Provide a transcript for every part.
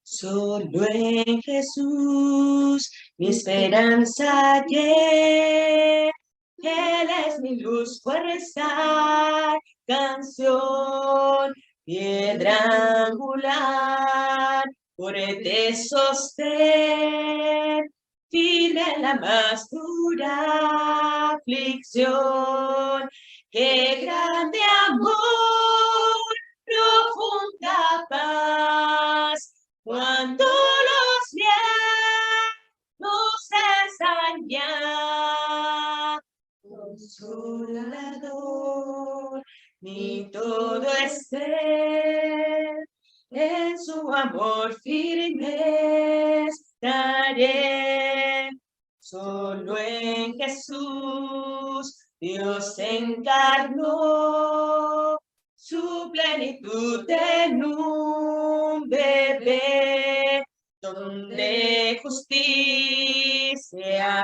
Solo en Jesús mi esperanza hallé. Él es mi luz, fuerza, canción, piedra angular, fuerte sostén, firme en la más dura aflicción. ¡Qué grande amor! Profunda paz, cuando los vientos cesan ya. Consolador, mi todo es Él, en su amor firme estaré. Solo en Jesús Dios encarnó su plenitud en un bebé, donde justicia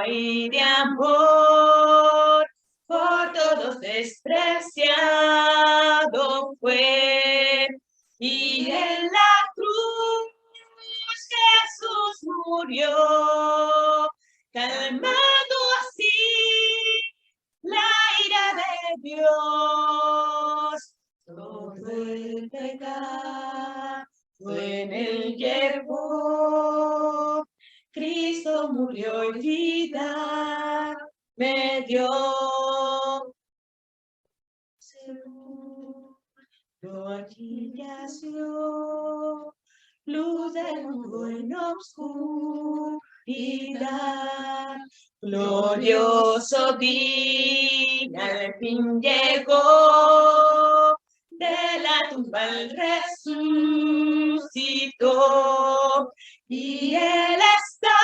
y de amor por todos despreciado fue. Y en la cruz Jesús murió, calmando así la ira de Dios. Todo el pecado en él llevó. Cristo murió y vida me dio. Seguro allí yació, luz del mundo en oscuridad. Glorioso día al fin llegó, de la tumba él resucitó, y él está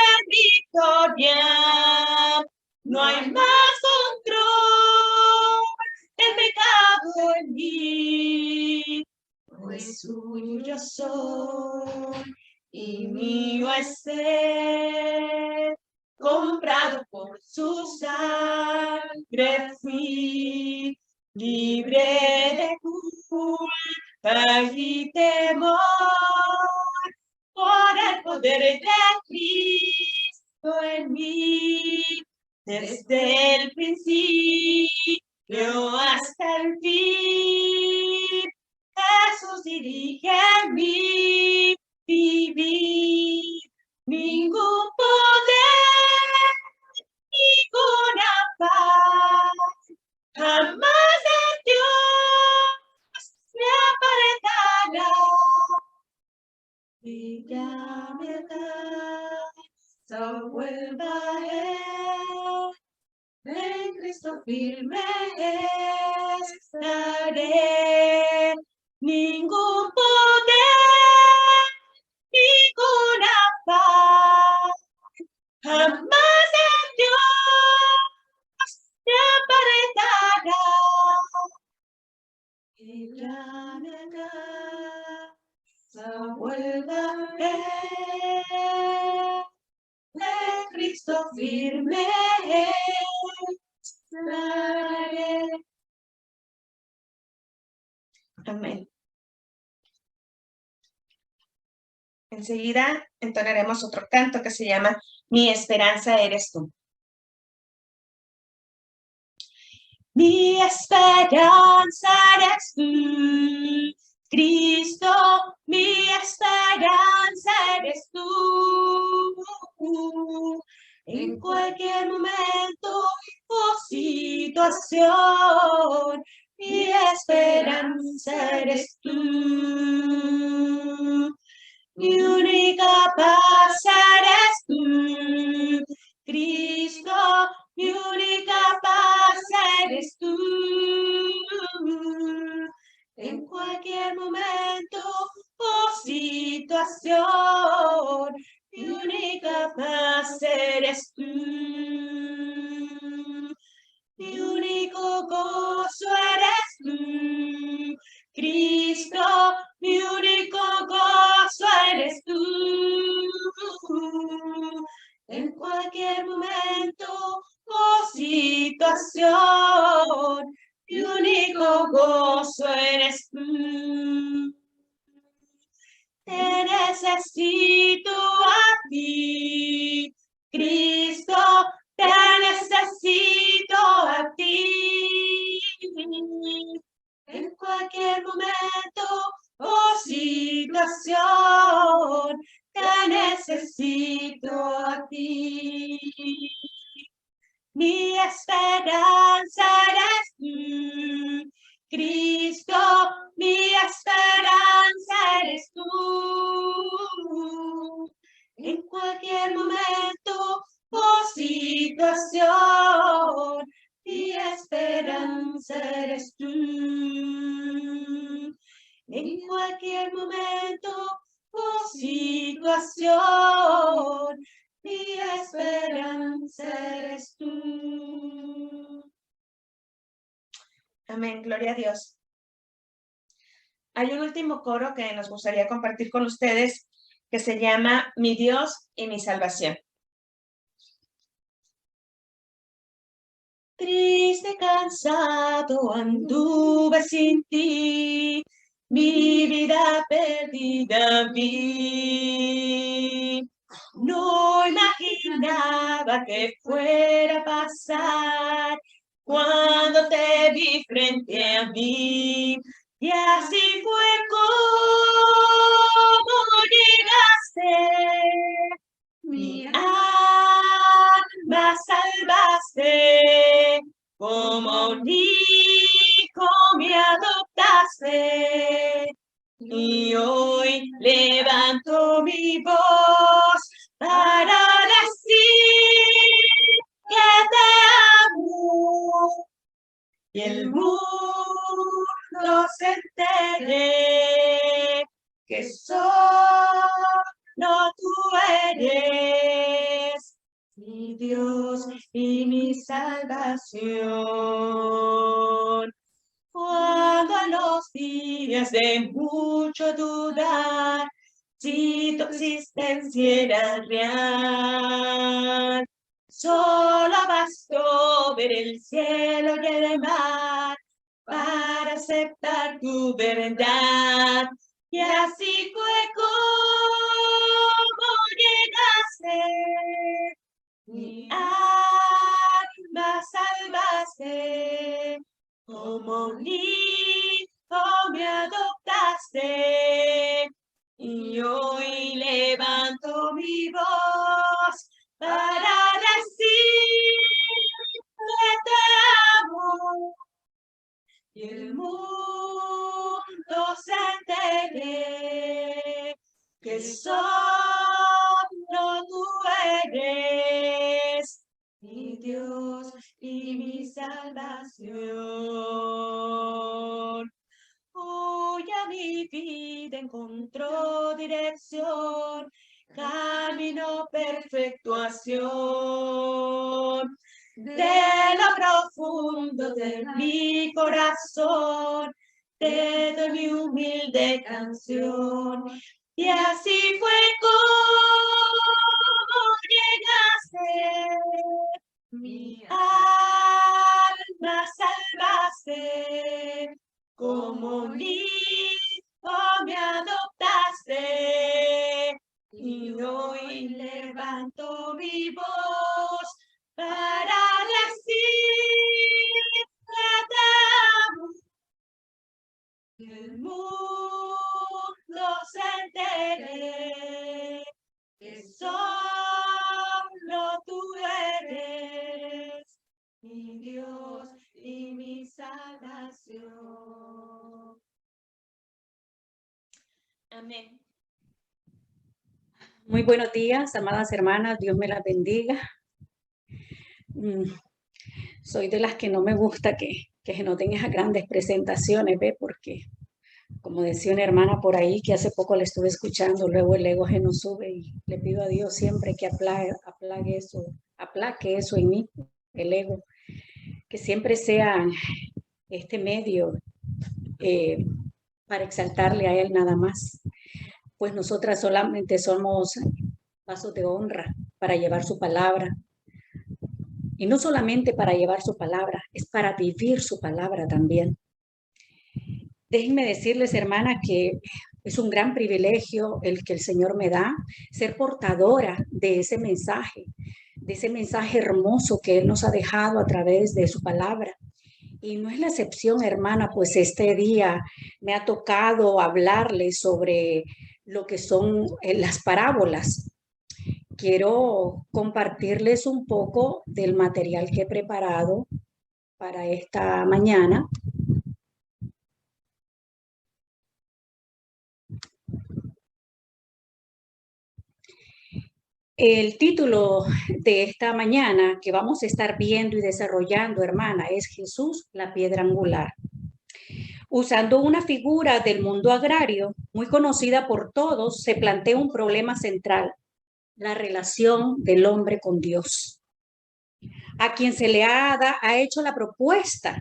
en victoria. No hay más control del pecado en mí, pues suyo soy y mío es Él, comprado por su sangre fui, libre de culpa y temor, por el poder de Cristo en mí, desde el principio hasta el fin. Jesús dirige mi vivir, ningún poder, ninguna paz, jamás de Dios me apartará. Ella me da, vuelva a Él, en Cristo firme estaré. Ningún poder, ninguna paz, jamás de Dios te apartará. Ella me da, vuelva a Él, en Cristo firme estaré. Amén. Enseguida entonaremos otro canto que se llama Mi esperanza eres tú. Mi esperanza eres tú, Cristo, mi esperanza eres tú. En cualquier momento o situación, mi esperanza eres tú. Mi única paz eres tú, Cristo, mi única paz eres tú. En cualquier momento o situación, mi única paz eres tú. Mi único gozo eres tú, Cristo, mi único gozo eres tú. En cualquier momento o situación, mi único gozo eres tú. necesito a ti, Cristo, te necesito a ti. En cualquier momento o situación, te necesito a ti. Mi esperanza eres tú, Cristo, mi esperanza eres tú. En cualquier momento o situación, mi esperanza eres tú. En cualquier momento o situación, mi esperanza eres tú. Amén, gloria a Dios. Hay un último coro que nos gustaría compartir con ustedes que se llama Mi Dios y mi salvación. Triste, cansado, anduve sin ti, mi vida perdida vi. No imaginaba que fuera a pasar cuando te vi frente a mí. Y así fue como llegaste, mi alma salvaste, como un hijo me adoptaste. Y hoy levanto mi voz para decir que te amo. Y el mundo se entere que solo tú eres mi Dios y mi salvación. Cuando en los días de mucho dudar, si tu existencia era real, solo bastó ver el cielo y el mar para aceptar tu verdad. Y así fue como llegaste, mi alma salvaste, como un hijo me adoptaste. Y hoy levanto mi voz para decir que te amo. Y el mundo se entere que solo tú eres mi Dios y mi salvación. Hoy a mi vida encontró dirección, camino perfectuación. De lo profundo de mi corazón, te doy mi humilde canción. Y así fue como llegaste, mi alma salvaste, como un hijo me adoptaste. Y hoy levanto mi voz para decir que te amo. El mundo se entere que solo tú eres mi Dios y mi salvación. Amén. Muy buenos días, amadas hermanas, Dios me las bendiga. Soy de las que no me gusta que no tengas grandes presentaciones, ¿ve? Porque, como decía una hermana por ahí, que hace poco le estuve escuchando, luego el ego se nos sube y le pido a Dios siempre que aplaque eso en mí, el ego, que siempre sea este medio para exaltarle a Él nada más. Pues nosotras solamente somos vasos de honra para llevar su palabra. Y no solamente para llevar su palabra, es para vivir su palabra también. Déjenme decirles, hermana, que Es un gran privilegio el que el Señor me da, ser portadora de ese mensaje hermoso que Él nos ha dejado a través de su palabra. Y no es la excepción, hermana, pues este día me ha tocado hablarles sobre lo que son las parábolas. Quiero compartirles un poco del material que he preparado para esta mañana. El título de esta mañana que vamos a estar viendo y desarrollando, hermana, es Jesús, la piedra angular. Usando una figura del mundo agrario muy conocida por todos, se plantea un problema central: la relación del hombre con Dios, a quien se le ha hecho la propuesta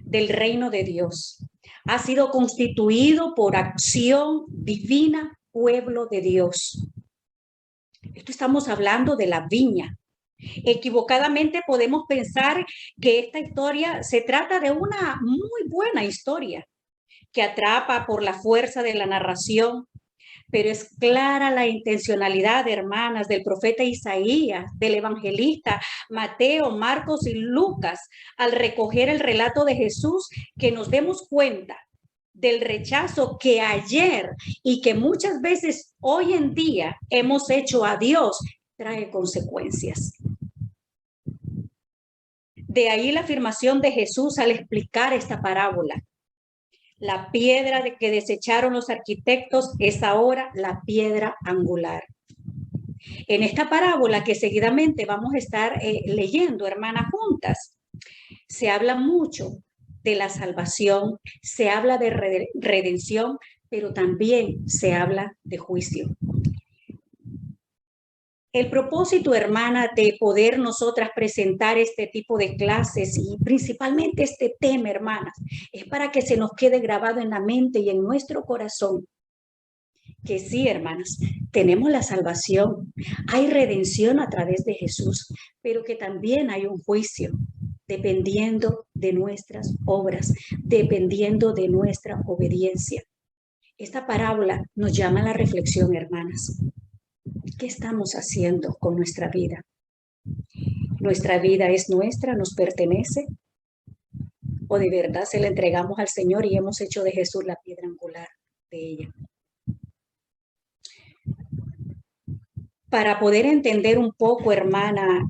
del reino de Dios. Ha sido constituido por acción divina, pueblo de Dios. Esto estamos hablando de la viña. Equivocadamente podemos pensar que esta historia se trata de una muy buena historia que atrapa por la fuerza de la narración, pero es clara la intencionalidad, hermanas, del profeta Isaías, del evangelista Mateo, Marcos y Lucas, al recoger el relato de Jesús, que nos demos cuenta del rechazo que ayer y que muchas veces hoy en día hemos hecho a Dios, trae consecuencias. De ahí la afirmación de Jesús al explicar esta parábola: la piedra que desecharon los arquitectos es ahora la piedra angular. En esta parábola que seguidamente vamos a estar leyendo, hermanas, juntas, se habla mucho de la salvación, se habla de redención, pero también se habla de juicio. El propósito, hermana, de poder nosotras presentar este tipo de clases y principalmente este tema, hermanas, es para que se nos quede grabado en la mente y en nuestro corazón que sí, hermanas, tenemos la salvación, hay redención a través de Jesús, pero que también hay un juicio, dependiendo de nuestras obras, dependiendo de nuestra obediencia. Esta parábola nos llama a la reflexión, hermanas. ¿Qué estamos haciendo con nuestra vida? ¿Nuestra vida es nuestra, nos pertenece? ¿O de verdad se la entregamos al Señor y hemos hecho de Jesús la piedra angular de ella? Para poder entender un poco, hermana,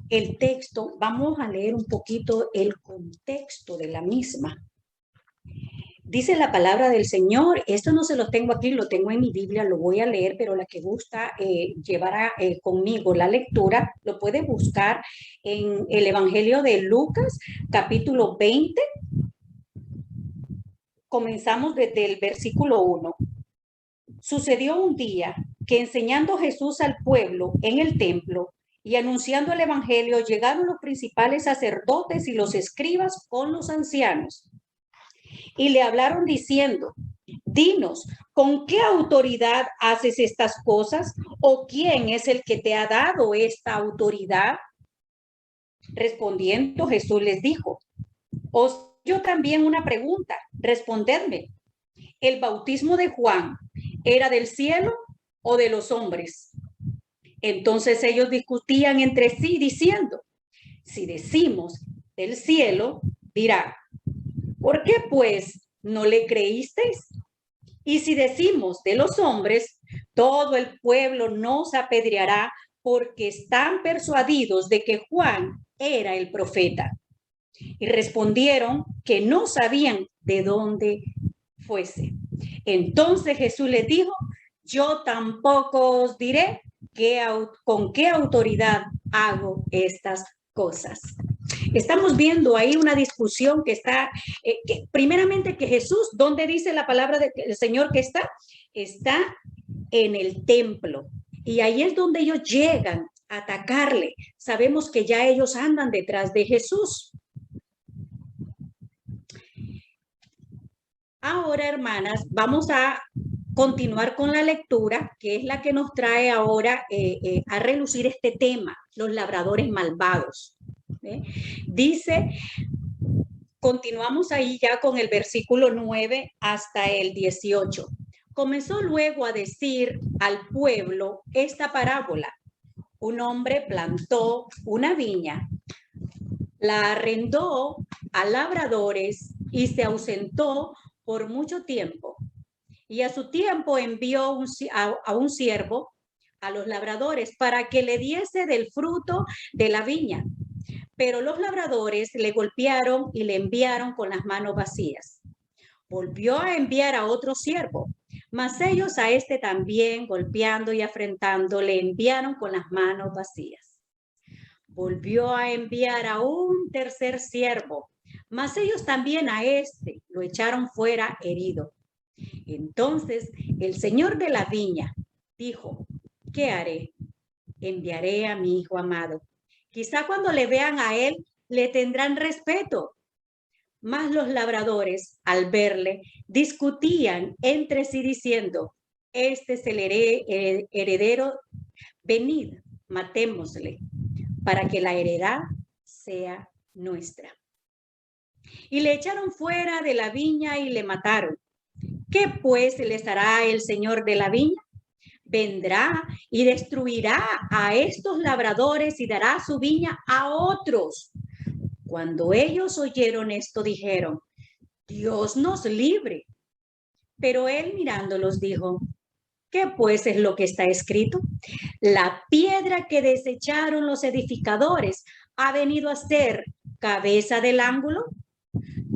el texto, vamos a leer un poquito el contexto de la misma. Dice la palabra del Señor, esto no se lo tengo aquí, lo tengo en mi Biblia, lo voy a leer, pero la que gusta llevar conmigo la lectura, lo puede buscar en el Evangelio de Lucas, capítulo 20. Comenzamos desde el versículo 1. Sucedió un día que, enseñando Jesús al pueblo en el templo y anunciando el evangelio, llegaron los principales sacerdotes y los escribas con los ancianos y le hablaron diciendo: dinos, ¿con qué autoridad haces estas cosas? ¿O quién es el que te ha dado esta autoridad? Respondiendo, Jesús les dijo: os yo también una pregunta, respondedme. ¿El bautismo de Juan era del cielo o de los hombres? Entonces ellos discutían entre sí diciendo: si decimos del cielo, dirá, ¿por qué pues no le creísteis? Y si decimos de los hombres, todo el pueblo nos apedreará, porque están persuadidos de que Juan era el profeta. Y respondieron que no sabían de dónde fuese. Entonces Jesús les dijo: yo tampoco os diré con qué autoridad hago estas cosas. Estamos viendo ahí una discusión que está, primeramente que Jesús, ¿dónde dice la palabra del Señor que está? Está en el templo. Y ahí es donde ellos llegan a atacarle. Sabemos que ya ellos andan detrás de Jesús. Ahora, hermanas, vamos a continuar con la lectura, que es la que nos trae ahora a relucir este tema, los labradores malvados. Dice, continuamos ahí ya con el versículo 9 hasta el 18. Comenzó luego a decir al pueblo esta parábola. Un hombre plantó una viña, la arrendó a labradores y se ausentó por mucho tiempo. Y a su tiempo envió a un siervo a los labradores para que le diese del fruto de la viña. Pero los labradores le golpearon y le enviaron con las manos vacías. Volvió a enviar a otro siervo, mas ellos a este también, golpeando y afrentando, le enviaron con las manos vacías. Volvió a enviar a un tercer siervo, mas ellos también a este lo echaron fuera herido. Entonces el señor de la viña dijo, ¿qué haré? Enviaré a mi hijo amado. Quizá cuando le vean a él, le tendrán respeto. Mas los labradores, al verle, discutían entre sí diciendo, este es el heredero, venid, matémosle, para que la heredad sea nuestra. Y le echaron fuera de la viña y le mataron. ¿Qué pues les hará el señor de la viña? Vendrá y destruirá a estos labradores y dará su viña a otros. Cuando ellos oyeron esto, dijeron, Dios nos libre. Pero él mirándolos dijo, ¿qué pues es lo que está escrito? La piedra que desecharon los edificadores ha venido a ser cabeza del ángulo.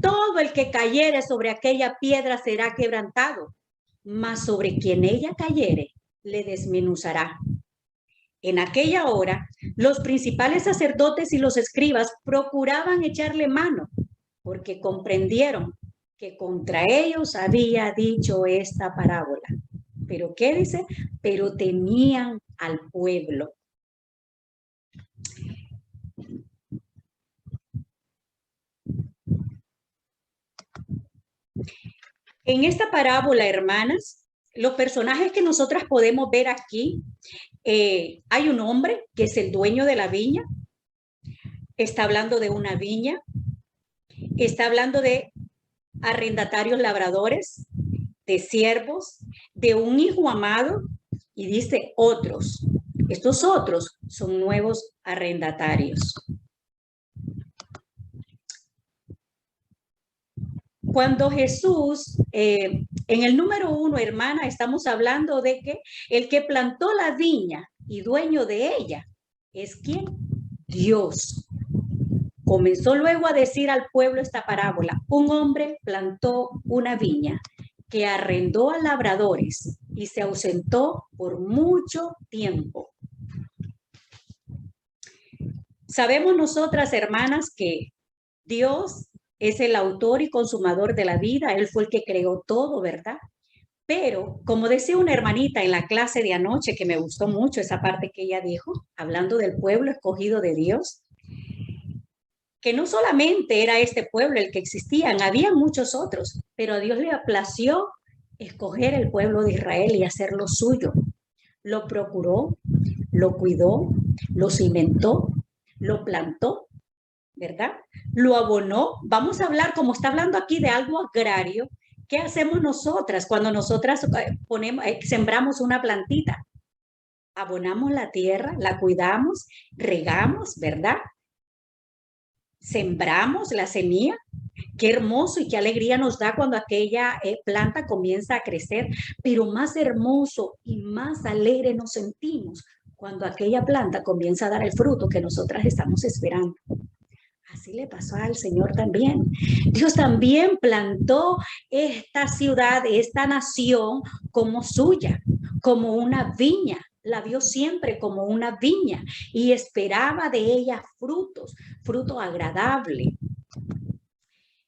Todo el que cayere sobre aquella piedra será quebrantado, mas sobre quien ella cayere le desmenuzará. En aquella hora, los principales sacerdotes y los escribas procuraban echarle mano, porque comprendieron que contra ellos había dicho esta parábola. ¿Pero qué dice? Pero temían al pueblo. En esta parábola, hermanas, los personajes que nosotras podemos ver aquí, hay un hombre que es el dueño de la viña, está hablando de una viña, está hablando de arrendatarios labradores, de siervos, de un hijo amado, y dice otros. Estos otros son nuevos arrendatarios. Cuando Jesús, en el número 1, hermana, estamos hablando de que el que plantó la viña y dueño de ella es ¿quién? Dios. Comenzó luego a decir al pueblo esta parábola. Un hombre plantó una viña que arrendó a labradores y se ausentó por mucho tiempo. Sabemos nosotras, hermanas, que Dios es el autor y consumador de la vida. Él fue el que creó todo, ¿verdad? Pero, como decía una hermanita en la clase de anoche, que me gustó mucho esa parte que ella dijo, hablando del pueblo escogido de Dios, que no solamente era este pueblo el que existía, había muchos otros, pero a Dios le plació escoger el pueblo de Israel y hacerlo suyo. Lo procuró, lo cuidó, lo cimentó, lo plantó, ¿verdad? Lo abonó. Vamos a hablar, como está hablando aquí de algo agrario, ¿qué hacemos nosotras cuando nosotras sembramos una plantita? Abonamos la tierra, la cuidamos, regamos, ¿verdad? Sembramos la semilla. Qué hermoso y qué alegría nos da cuando aquella planta comienza a crecer, pero más hermoso y más alegre nos sentimos cuando aquella planta comienza a dar el fruto que nosotras estamos esperando. Así le pasó al Señor también. Dios también plantó esta ciudad, esta nación como suya, como una viña. La vio siempre como una viña y esperaba de ella frutos, fruto agradable.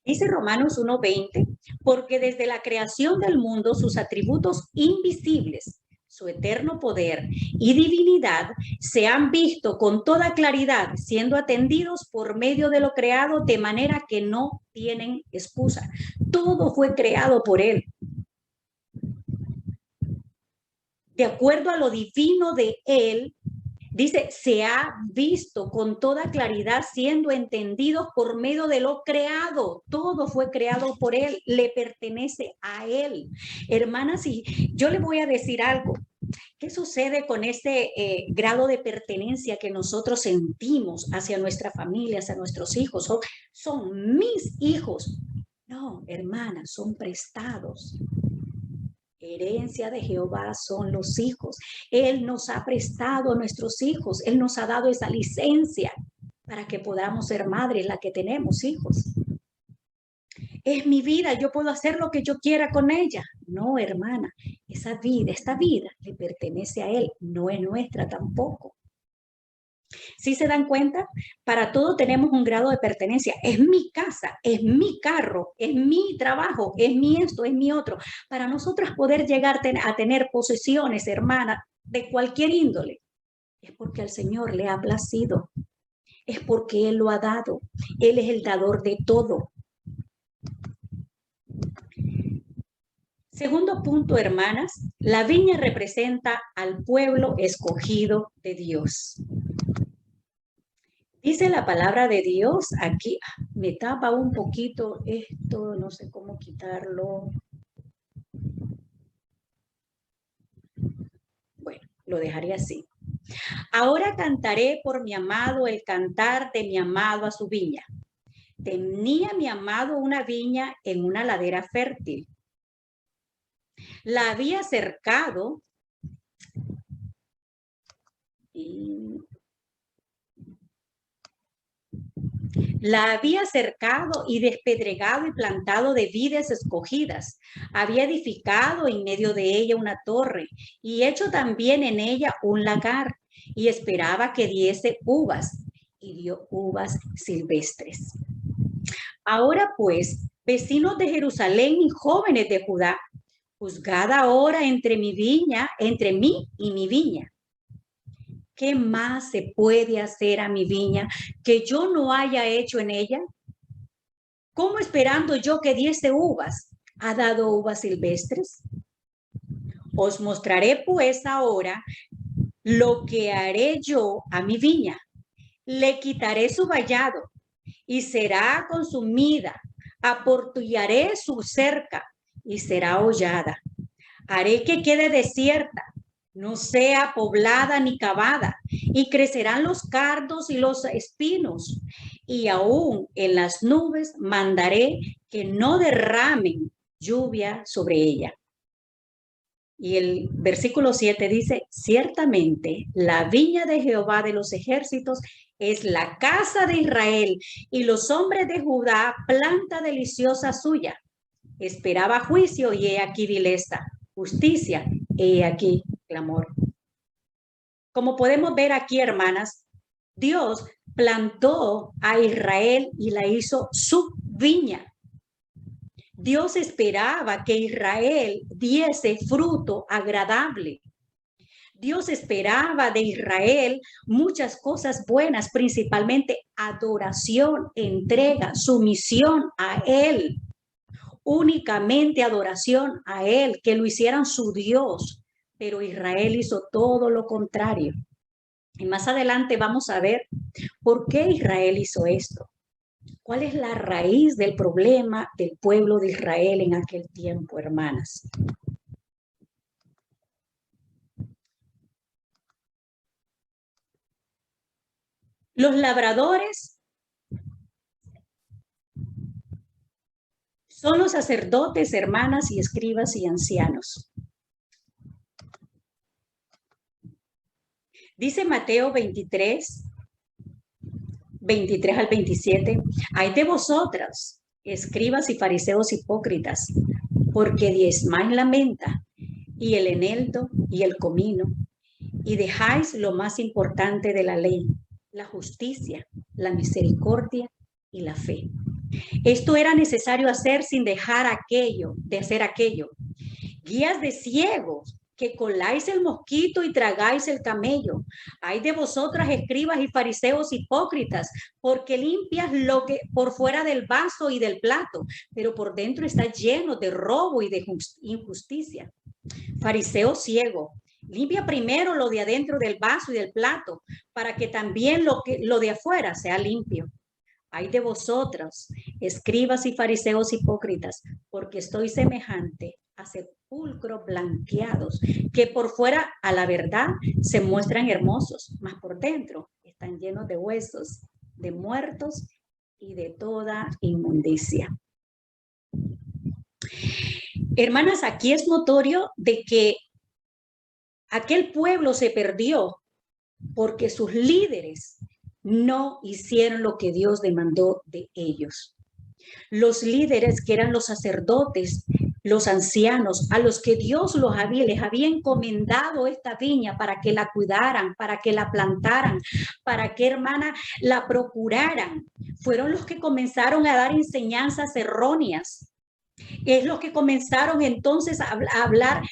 Dice Romanos 1:20, porque desde la creación del mundo sus atributos invisibles, su eterno poder y divinidad se han visto con toda claridad, siendo atendidos por medio de lo creado, de manera que no tienen excusa. Todo fue creado por Él. De acuerdo a lo divino de Él, Dice, se ha visto con toda claridad siendo entendidos por medio de lo creado. Todo fue creado por Él, le pertenece a Él. Hermanas, y yo le voy a decir algo. ¿Qué sucede con este grado de pertenencia que nosotros sentimos hacia nuestra familia, hacia nuestros hijos? Son mis hijos. No, hermanas, son prestados. Herencia de Jehová son los hijos. Él nos ha prestado a nuestros hijos. Él nos ha dado esa licencia para que podamos ser madres, la que tenemos hijos. Es mi vida, yo puedo hacer lo que yo quiera con ella. No, hermana, esa vida, esta vida le pertenece a Él, no es nuestra tampoco. ¿Sí se dan cuenta? Para todo tenemos un grado de pertenencia. Es mi casa, es mi carro, es mi trabajo, es mi esto, es mi otro. Para nosotras poder llegar a tener posesiones, hermana, de cualquier índole, es porque al Señor le ha placido. Es porque Él lo ha dado. Él es el dador de todo. Segundo punto, hermanas, la viña representa al pueblo escogido de Dios. Dice la palabra de Dios aquí, me tapa un poquito esto, no sé cómo quitarlo. Bueno, lo dejaré así. Ahora cantaré por mi amado el cantar de mi amado a su viña. Tenía mi amado una viña en una ladera fértil. La había cercado y despedregado y plantado de vides escogidas. Había edificado en medio de ella una torre y hecho también en ella un lagar y esperaba que diese uvas y dio uvas silvestres. Ahora pues, vecinos de Jerusalén y jóvenes de Judá, juzgad ahora entre mí y mi viña. ¿Qué más se puede hacer a mi viña que yo no haya hecho en ella? ¿Cómo esperando yo que diese uvas, ha dado uvas silvestres? Os mostraré pues ahora lo que haré yo a mi viña. Le quitaré su vallado y será consumida. Aportillaré su cerca y será hollada. Haré que quede desierta, no sea poblada ni cavada, y crecerán los cardos y los espinos, y aún en las nubes mandaré que no derramen lluvia sobre ella. Y el versículo 7 dice, ciertamente la viña de Jehová de los ejércitos es la casa de Israel, y los hombres de Judá planta deliciosa suya. Esperaba juicio y he aquí vileza, justicia, he aquí clamor. Como podemos ver aquí, hermanas, Dios plantó a Israel y la hizo su viña. Dios esperaba que Israel diese fruto agradable. Dios esperaba de Israel muchas cosas buenas, principalmente adoración, entrega, sumisión a Él. Únicamente adoración a Él, que lo hicieran su Dios. Pero Israel hizo todo lo contrario. Y más adelante vamos a ver por qué Israel hizo esto. ¿Cuál es la raíz del problema del pueblo de Israel en aquel tiempo, hermanas? Los labradores son los sacerdotes, hermanas y escribas y ancianos. Dice Mateo 23 al 27, hay de vosotras, escribas y fariseos hipócritas, porque diezmáis la menta y el eneldo y el comino, y dejáis lo más importante de la ley, la justicia, la misericordia y la fe. Esto era necesario hacer sin dejar de hacer aquello. Guías de ciegos, que coláis el mosquito y tragáis el camello. Hay de vosotras, escribas y fariseos hipócritas, porque limpias lo que por fuera del vaso y del plato, pero por dentro está lleno de robo y de injusticia. Fariseo ciego, Limpia primero lo de adentro del vaso y del plato, para que también lo de afuera sea limpio. Ay de vosotros, escribas y fariseos hipócritas, porque estoy semejante a sepulcros blanqueados, que por fuera a la verdad se muestran hermosos, mas por dentro están llenos de huesos, de muertos y de toda inmundicia. Hermanas, aquí es notorio de que aquel pueblo se perdió porque sus líderes no hicieron lo que Dios demandó de ellos. Los líderes, que eran los sacerdotes, los ancianos, a los que Dios les había encomendado esta viña para que la cuidaran, para que la plantaran, para que, hermana, la procuraran, fueron los que comenzaron a dar enseñanzas erróneas. Es los que comenzaron entonces a hablar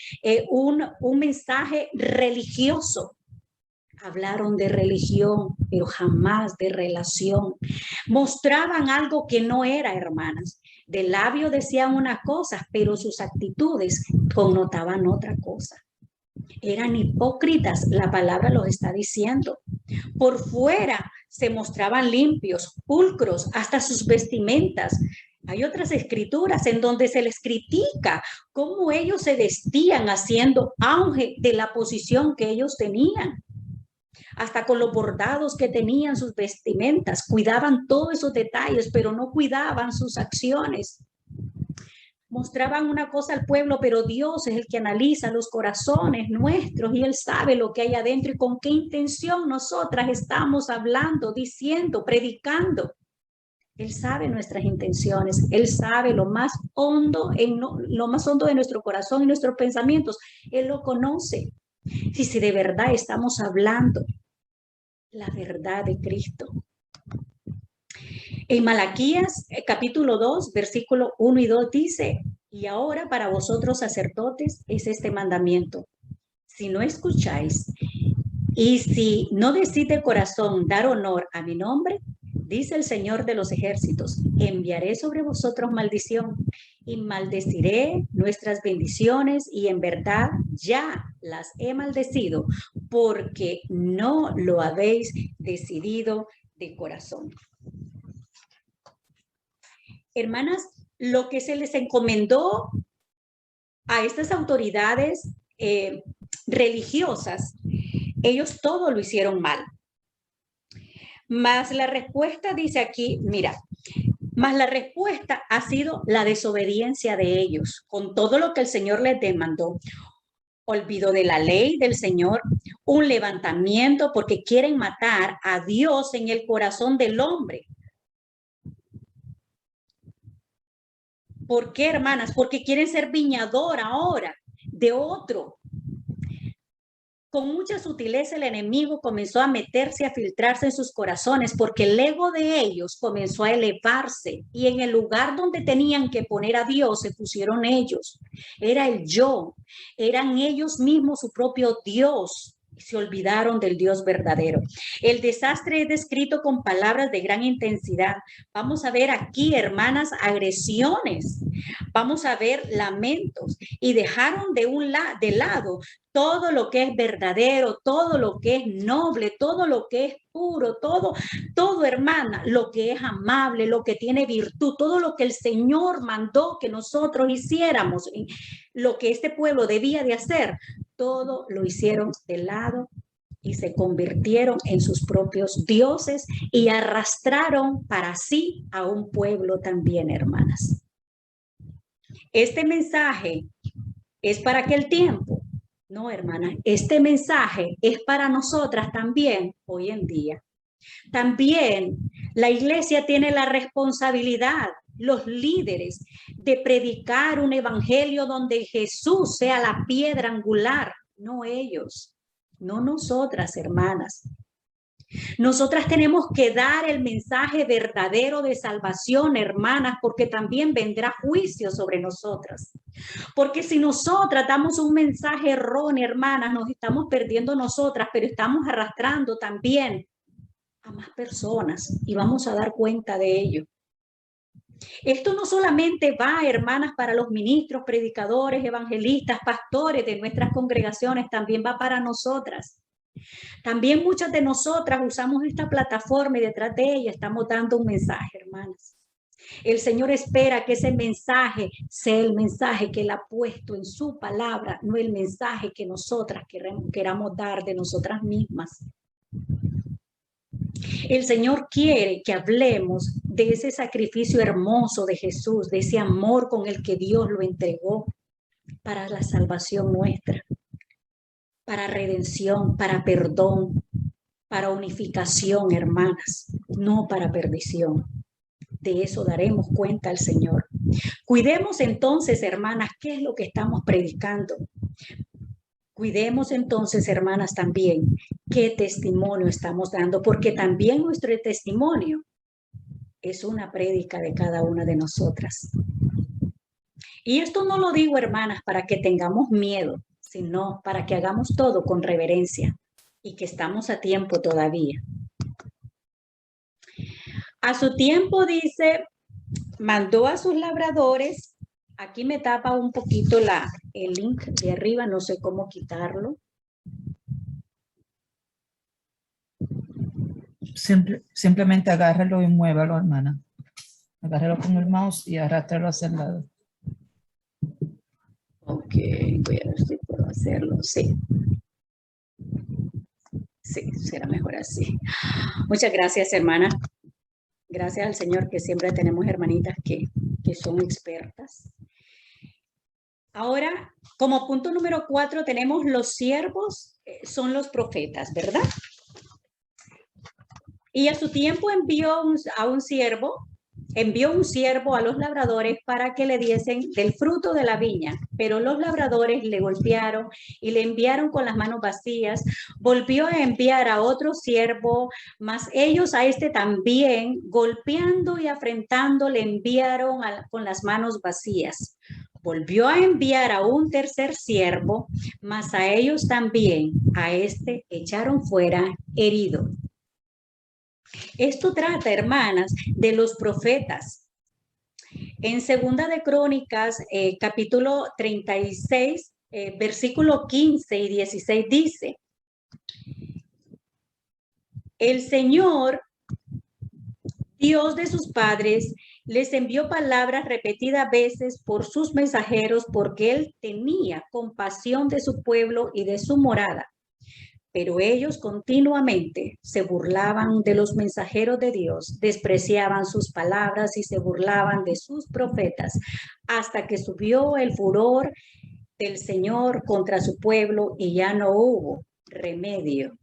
un mensaje religioso. Hablaron de religión, pero jamás de relación. Mostraban algo que no era, hermanas. De labio decían unas cosas, pero sus actitudes connotaban otra cosa. Eran hipócritas, la palabra los está diciendo. Por fuera se mostraban limpios, pulcros, hasta sus vestimentas. Hay otras escrituras en donde se les critica cómo ellos se vestían, haciendo auge de la posición que ellos tenían. Hasta con los bordados que tenían sus vestimentas, cuidaban todos esos detalles, pero no cuidaban sus acciones. Mostraban una cosa al pueblo, pero Dios es el que analiza los corazones nuestros y Él sabe lo que hay adentro y con qué intención nosotras estamos hablando, diciendo, predicando. Él sabe nuestras intenciones, Él sabe lo más hondo de nuestro corazón y nuestros pensamientos. Él lo conoce. Si de verdad estamos hablando la verdad de Cristo. En Malaquías, capítulo 2, versículo 1 y 2 dice: y ahora para vosotros sacerdotes es este mandamiento. Si no escucháis y si no decís de corazón dar honor a mi nombre, dice el Señor de los ejércitos, enviaré sobre vosotros maldición y maldeciré nuestras bendiciones y en verdad ya las he maldecido porque no lo habéis decidido de corazón. Hermanas, lo que se les encomendó a estas autoridades religiosas, ellos todo lo hicieron mal. Mas la respuesta dice aquí, mira, mas la respuesta ha sido la desobediencia de ellos con todo lo que el Señor les demandó. Olvido de la ley del Señor, un levantamiento porque quieren matar a Dios en el corazón del hombre. ¿Por qué, hermanas? Porque quieren ser viñador ahora de otro. Con mucha sutileza el enemigo comenzó a meterse, a filtrarse en sus corazones, porque el ego de ellos comenzó a elevarse y en el lugar donde tenían que poner a Dios se pusieron ellos. Era el yo, eran ellos mismos su propio Dios. Y se olvidaron del Dios verdadero. El desastre es descrito con palabras de gran intensidad. Vamos a ver aquí, hermanas, agresiones. Vamos a ver lamentos. Y dejaron de lado todo lo que es verdadero, todo lo que es noble, todo lo que es puro, todo, hermana, lo que es amable, lo que tiene virtud, todo lo que el Señor mandó que nosotros hiciéramos, lo que este pueblo debía de hacer, todo lo hicieron de lado y se convirtieron en sus propios dioses y arrastraron para sí a un pueblo también, hermanas. Este mensaje es para aquel tiempo. No, hermana, este mensaje es para nosotras también hoy en día. También la iglesia tiene la responsabilidad, los líderes, de predicar un evangelio donde Jesús sea la piedra angular, no ellos, no nosotras, hermanas. Nosotras tenemos que dar el mensaje verdadero de salvación, hermanas, porque también vendrá juicio sobre nosotras. Porque si nosotras damos un mensaje erróneo, hermanas, nos estamos perdiendo nosotras, pero estamos arrastrando también a más personas y vamos a dar cuenta de ello. Esto no solamente va, hermanas, para los ministros, predicadores, evangelistas, pastores de nuestras congregaciones, también va para nosotras. También muchas de nosotras usamos esta plataforma y detrás de ella estamos dando un mensaje, hermanas. El Señor espera que ese mensaje sea el mensaje que Él ha puesto en su palabra, no el mensaje que nosotras queramos dar de nosotras mismas. El Señor quiere que hablemos de ese sacrificio hermoso de Jesús, de ese amor con el que Dios lo entregó para la salvación nuestra, para redención, para perdón, para unificación, hermanas, no para perdición. De eso daremos cuenta al Señor. Cuidemos entonces, hermanas, qué es lo que estamos predicando. Cuidemos entonces, hermanas, también qué testimonio estamos dando, porque también nuestro testimonio es una prédica de cada una de nosotras. Y esto no lo digo, hermanas, para que tengamos miedo, sino para que hagamos todo con reverencia y que estamos a tiempo todavía. A su tiempo, dice, mandó a sus labradores. Aquí me tapa un poquito el link de arriba, no sé cómo quitarlo. Simplemente agárralo y muévalo, hermana. Agárralo con el mouse y arrástralo hacia el lado. Ok, voy a ver si puedo hacerlo, sí. Sí, será mejor así. Muchas gracias, hermana. Gracias al Señor que siempre tenemos hermanitas que son expertas. Ahora, como punto número 4, tenemos los siervos, son los profetas, ¿verdad? Y a su tiempo envió un siervo a los labradores para que le diesen del fruto de la viña, pero los labradores le golpearon y le enviaron con las manos vacías. Volvió a enviar a otro siervo, mas ellos a este también, golpeando y afrentando, le enviaron con las manos vacías. Volvió a enviar a un tercer siervo, mas a ellos también, a este echaron fuera herido. Esto trata, hermanas, de los profetas. En Segunda de Crónicas, capítulo 36, versículo 15 y 16 dice: el Señor, Dios de sus padres, les envió palabras repetidas veces por sus mensajeros, porque Él tenía compasión de su pueblo y de su morada. Pero ellos continuamente se burlaban de los mensajeros de Dios, despreciaban sus palabras y se burlaban de sus profetas, hasta que subió el furor del Señor contra su pueblo y ya no hubo remedio.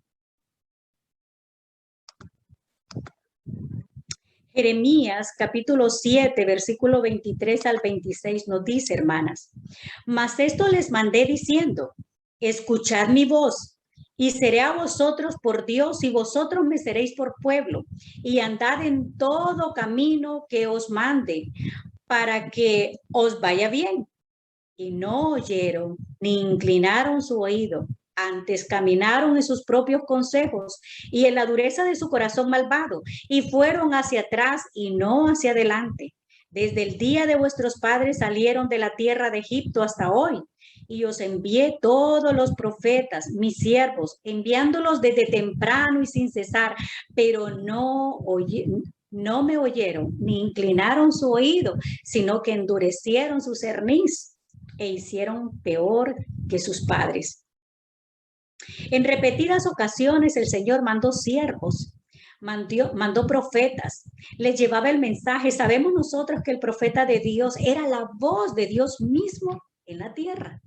Jeremías capítulo 7, versículo 23 al 26 nos dice, hermanas: mas esto les mandé diciendo, escuchad mi voz, y seré a vosotros por Dios, y vosotros me seréis por pueblo, y andad en todo camino que os mande, para que os vaya bien. Y no oyeron, ni inclinaron su oído, antes caminaron en sus propios consejos y en la dureza de su corazón malvado, y fueron hacia atrás y no hacia adelante. Desde el día de vuestros padres salieron de la tierra de Egipto hasta hoy, y os envié todos los profetas, mis siervos, enviándolos desde temprano y sin cesar, pero no me oyeron, ni inclinaron su oído, sino que endurecieron su cerniz e hicieron peor que sus padres. En repetidas ocasiones el Señor mandó siervos, mandó profetas, les llevaba el mensaje. Sabemos nosotros que el profeta de Dios era la voz de Dios mismo en la tierra.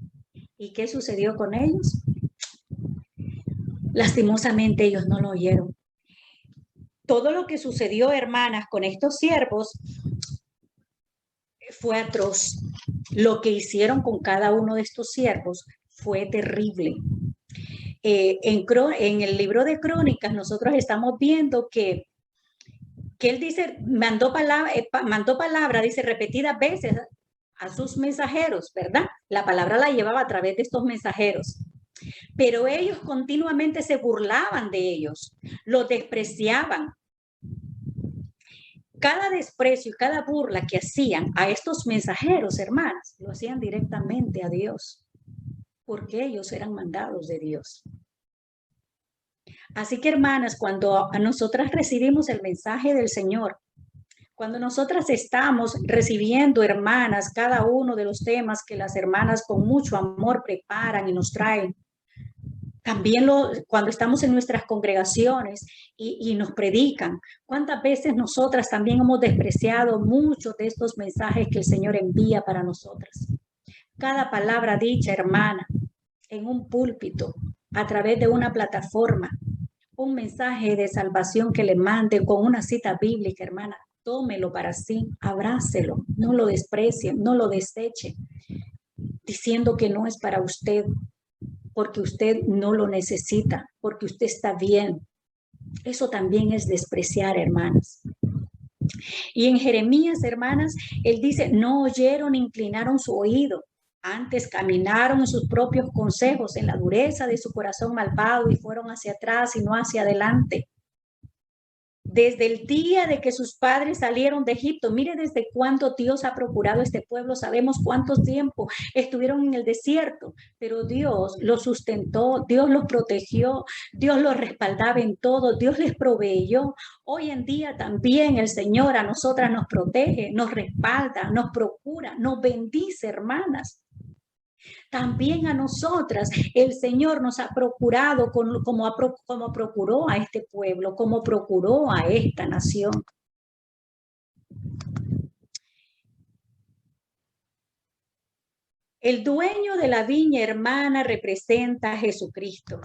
¿Y qué sucedió con ellos? Lastimosamente ellos no lo oyeron. Todo lo que sucedió, hermanas, con estos siervos fue atroz. Lo que hicieron con cada uno de estos siervos fue terrible. En el libro de Crónicas nosotros estamos viendo que él dice, mandó palabra, dice repetidas veces a sus mensajeros, ¿verdad? La palabra la llevaba a través de estos mensajeros. Pero ellos continuamente se burlaban de ellos, los despreciaban. cada desprecio y cada burla que hacían a estos mensajeros, hermanas, lo hacían directamente a Dios, porque ellos eran mandados de Dios. Así que, hermanas, cuando a nosotras recibimos el mensaje del Señor, cuando nosotras estamos recibiendo, hermanas, cada uno de los temas que las hermanas con mucho amor preparan y nos traen, también cuando estamos en nuestras congregaciones y nos predican, ¿cuántas veces nosotras también hemos despreciado muchos de estos mensajes que el Señor envía para nosotras? Cada palabra dicha, hermana, en un púlpito, a través de una plataforma, un mensaje de salvación que le manden con una cita bíblica, hermana, tómelo para sí, abrácelo, no lo desprecie, no lo deseche, diciendo que no es para usted, porque usted no lo necesita, porque usted está bien. Eso también es despreciar, hermanas. Y en Jeremías, hermanas, él dice, no oyeron ni inclinaron su oído, antes caminaron en sus propios consejos, en la dureza de su corazón malvado y fueron hacia atrás y no hacia adelante. Desde el día de que sus padres salieron de Egipto, mire desde cuánto Dios ha procurado este pueblo, sabemos cuánto tiempo estuvieron en el desierto, pero Dios los sustentó, Dios los protegió, Dios los respaldaba en todo, Dios les proveyó. Hoy en día también el Señor a nosotras nos protege, nos respalda, nos procura, nos bendice, hermanas. También a nosotras el Señor nos ha procurado como procuró a este pueblo, como procuró a esta nación. El dueño de la viña, hermana, representa a Jesucristo.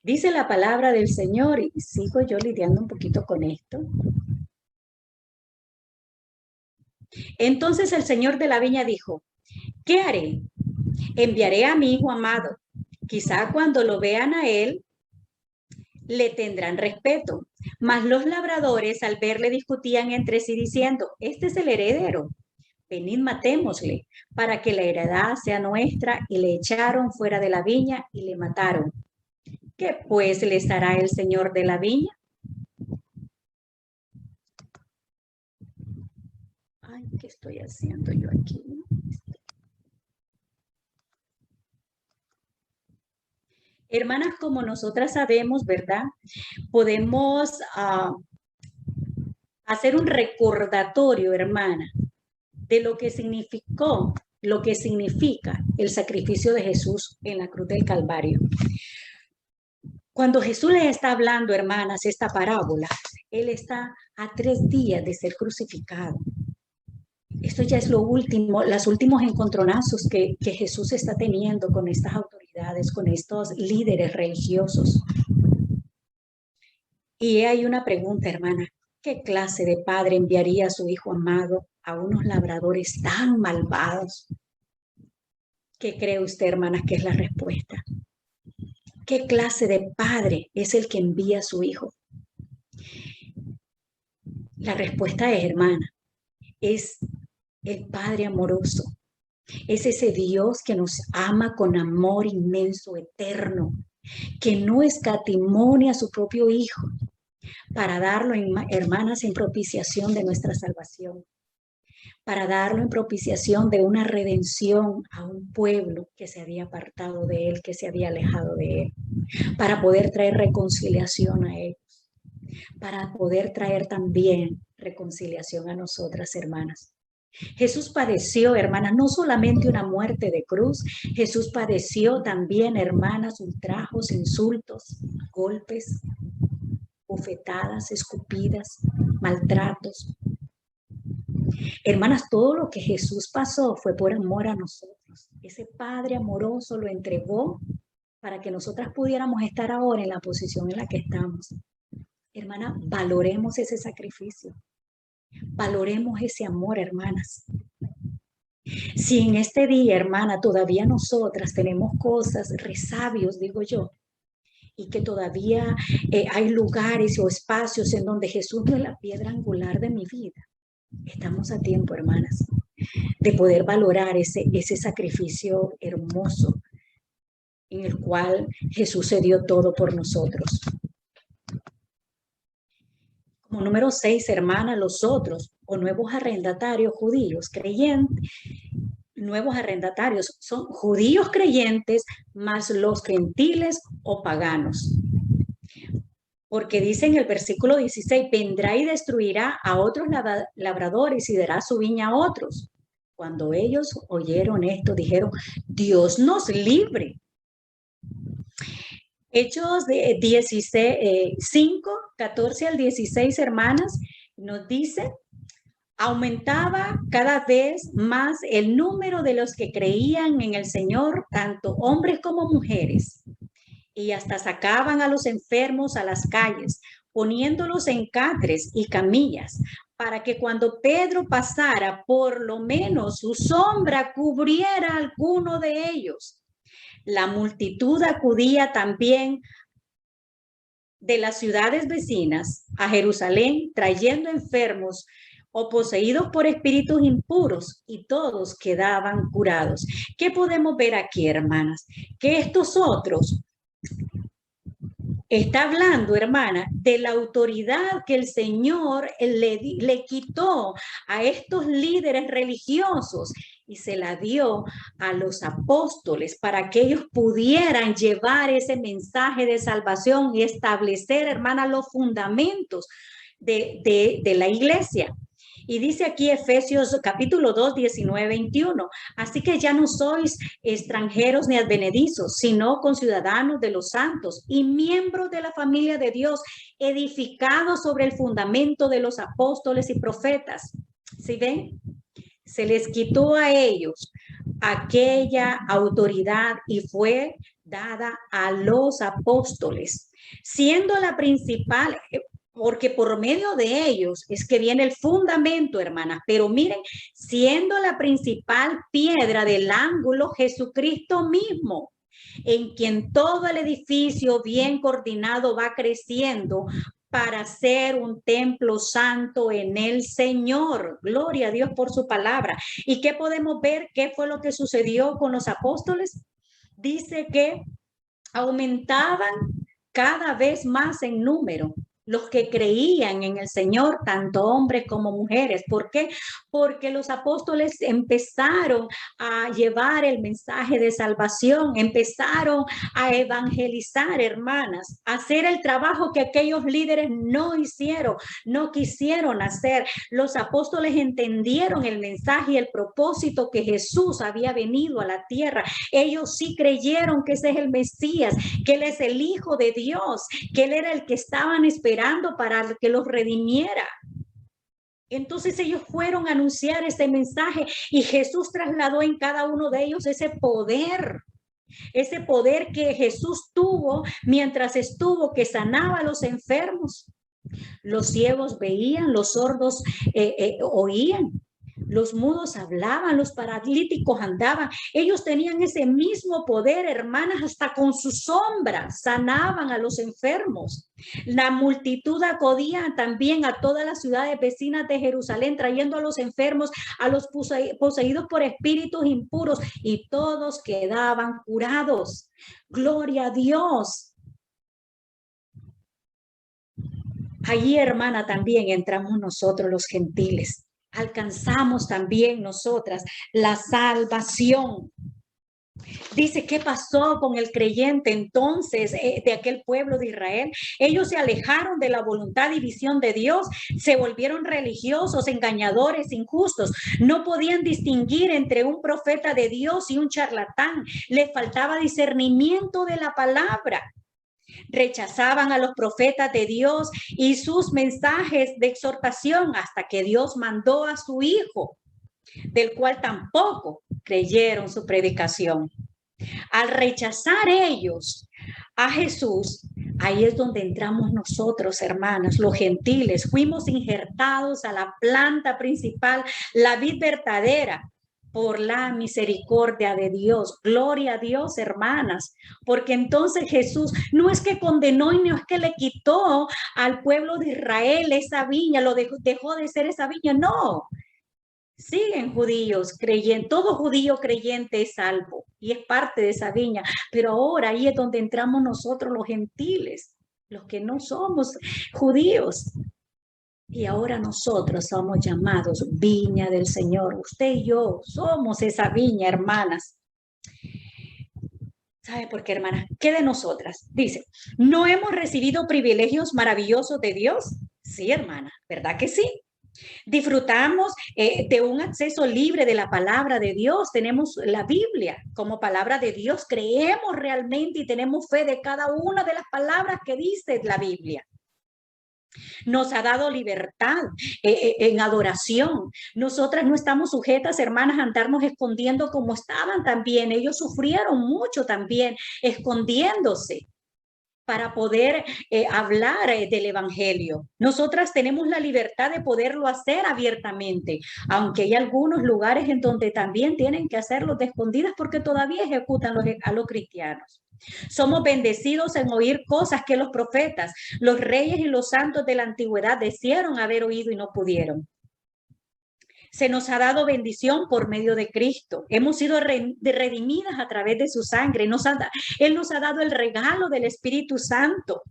Dice la palabra del Señor, y sigo yo lidiando un poquito con esto. Entonces el Señor de la viña dijo, ¿qué haré? Enviaré a mi hijo amado. Quizá cuando lo vean a él, le tendrán respeto. Mas los labradores al verle discutían entre sí diciendo, este es el heredero. Venid, matémosle, para que la heredad sea nuestra. Y le echaron fuera de la viña y le mataron. ¿Qué pues les hará el Señor de la viña? Ay, ¿qué estoy haciendo yo aquí? Hermanas, como nosotras sabemos, ¿verdad? Podemos hacer un recordatorio, hermana, de lo que significó, lo que significa el sacrificio de Jesús en la cruz del Calvario. Cuando Jesús les está hablando, hermanas, esta parábola, Él está a 3 días de ser crucificado. Esto ya es lo último, los últimos encontronazos que Jesús está teniendo con estas autoridades, con estos líderes religiosos. Y hay una pregunta, hermana, ¿qué clase de padre enviaría a su hijo amado a unos labradores tan malvados? ¿Qué cree usted, hermanas, que es la respuesta? ¿Qué clase de padre es el que envía a su hijo? La respuesta es, hermana, es el Padre amoroso. Es ese Dios que nos ama con amor inmenso, eterno, que no escatimonia a su propio Hijo para darlo, hermanas, en propiciación de nuestra salvación, para darlo en propiciación de una redención a un pueblo que se había apartado de Él, que se había alejado de Él, para poder traer reconciliación a ellos, para poder traer también reconciliación a nosotras, hermanas. Jesús padeció, hermanas, no solamente una muerte de cruz, Jesús padeció también, hermanas, ultrajos, insultos, golpes, bofetadas, escupidas, maltratos. Hermanas, todo lo que Jesús pasó fue por amor a nosotros. Ese Padre amoroso lo entregó para que nosotras pudiéramos estar ahora en la posición en la que estamos. Hermana, valoremos ese sacrificio. Valoremos ese amor, hermanas. Si en este día, hermana, todavía nosotras tenemos cosas, resabios, digo yo, y que todavía hay lugares o espacios en donde Jesús no es la piedra angular de mi vida, estamos a tiempo, hermanas, de poder valorar ese sacrificio hermoso en el cual Jesús se dio todo por nosotros. Como número 6, hermana, los otros o nuevos arrendatarios judíos creyentes. Nuevos arrendatarios son judíos creyentes más los gentiles o paganos. Porque dice en el versículo 16, vendrá y destruirá a otros labradores y dará su viña a otros. Cuando ellos oyeron esto, dijeron, Dios nos libre. Hechos de 5, 14 al 16, hermanas, nos dice, aumentaba cada vez más el número de los que creían en el Señor, tanto hombres como mujeres, y hasta sacaban a los enfermos a las calles, poniéndolos en catres y camillas, para que cuando Pedro pasara, por lo menos su sombra cubriera a alguno de ellos. La multitud acudía también de las ciudades vecinas a Jerusalén, trayendo enfermos o poseídos por espíritus impuros, y todos quedaban curados. ¿Qué podemos ver aquí, hermanas? Que estos otros está hablando, hermana, de la autoridad que el Señor le quitó a estos líderes religiosos y se la dio a los apóstoles para que ellos pudieran llevar ese mensaje de salvación y establecer, hermana, los fundamentos de la iglesia. Y dice aquí Efesios capítulo 2, 19, 21. Así que ya no sois extranjeros ni advenedizos, sino conciudadanos de los santos y miembros de la familia de Dios, edificados sobre el fundamento de los apóstoles y profetas. ¿Sí ven? Se les quitó a ellos aquella autoridad y fue dada a los apóstoles, siendo la principal, porque por medio de ellos es que viene el fundamento, hermanas. Pero miren, siendo la principal piedra del ángulo Jesucristo mismo, en quien todo el edificio bien coordinado va creciendo para ser un templo santo en el Señor. Gloria a Dios por su palabra. ¿Y qué podemos ver? ¿Qué fue lo que sucedió con los apóstoles? Dice que aumentaban cada vez más en número los que creían en el Señor, tanto hombres como mujeres. ¿Por qué? Porque los apóstoles empezaron a llevar el mensaje de salvación, empezaron a evangelizar, hermanas, a hacer el trabajo que aquellos líderes no hicieron, no quisieron hacer. Los apóstoles entendieron el mensaje y el propósito que Jesús había venido a la tierra. Ellos sí creyeron que ese es el Mesías, que Él es el Hijo de Dios, que Él era el que estaban esperando para que los redimiera. Entonces ellos fueron a anunciar ese mensaje y Jesús trasladó en cada uno de ellos ese poder que Jesús tuvo mientras estuvo, que sanaba a los enfermos. Los ciegos veían, los sordos oían, los mudos hablaban, los paralíticos andaban. Ellos tenían ese mismo poder, hermanas, hasta con su sombra sanaban a los enfermos. La multitud acudía también a todas las ciudades vecinas de Jerusalén, trayendo a los enfermos, a los poseídos por espíritus impuros, y todos quedaban curados. Gloria a Dios. Allí, hermana, también entramos nosotros los gentiles. Alcanzamos también nosotras la salvación. Dice, ¿qué pasó con el creyente entonces de aquel pueblo de Israel? Ellos se alejaron de la voluntad y visión de Dios, se volvieron religiosos, engañadores, injustos. No podían distinguir entre un profeta de Dios y un charlatán. Les faltaba discernimiento de la palabra. Rechazaban a los profetas de Dios y sus mensajes de exhortación hasta que Dios mandó a su Hijo, del cual tampoco creyeron su predicación. Al rechazar ellos a Jesús, ahí es donde entramos nosotros, hermanas, los gentiles. Fuimos injertados a la planta principal, la vid verdadera, por la misericordia de Dios. Gloria a Dios, hermanas, porque entonces Jesús no es que condenó y no es que le quitó al pueblo de Israel esa viña, lo dejó de ser esa viña, no. Siguen judíos creyendo, todo judío creyente es salvo y es parte de esa viña, pero ahora ahí es donde entramos nosotros los gentiles, los que no somos judíos. Y ahora nosotros somos llamados viña del Señor. Usted y yo somos esa viña, hermanas. ¿Sabe por qué, hermana? ¿Qué de nosotras? Dice, ¿no hemos recibido privilegios maravillosos de Dios? Sí, hermana, ¿verdad que sí? Disfrutamos de un acceso libre de la palabra de Dios. Tenemos la Biblia como palabra de Dios. Creemos realmente y tenemos fe de cada una de las palabras que dice la Biblia. Nos ha dado libertad en adoración. Nosotras no estamos sujetas, hermanas, a andarnos escondiendo como estaban también. Ellos sufrieron mucho también, escondiéndose para poder hablar del evangelio. Nosotras tenemos la libertad de poderlo hacer abiertamente, aunque hay algunos lugares en donde también tienen que hacerlo de escondidas porque todavía ejecutan a los cristianos. Somos bendecidos en oír cosas que los profetas, los reyes y los santos de la antigüedad desearon haber oído y no pudieron. Se nos ha dado bendición por medio de Cristo. Hemos sido redimidas a través de su sangre. Él nos ha dado el regalo del Espíritu Santo,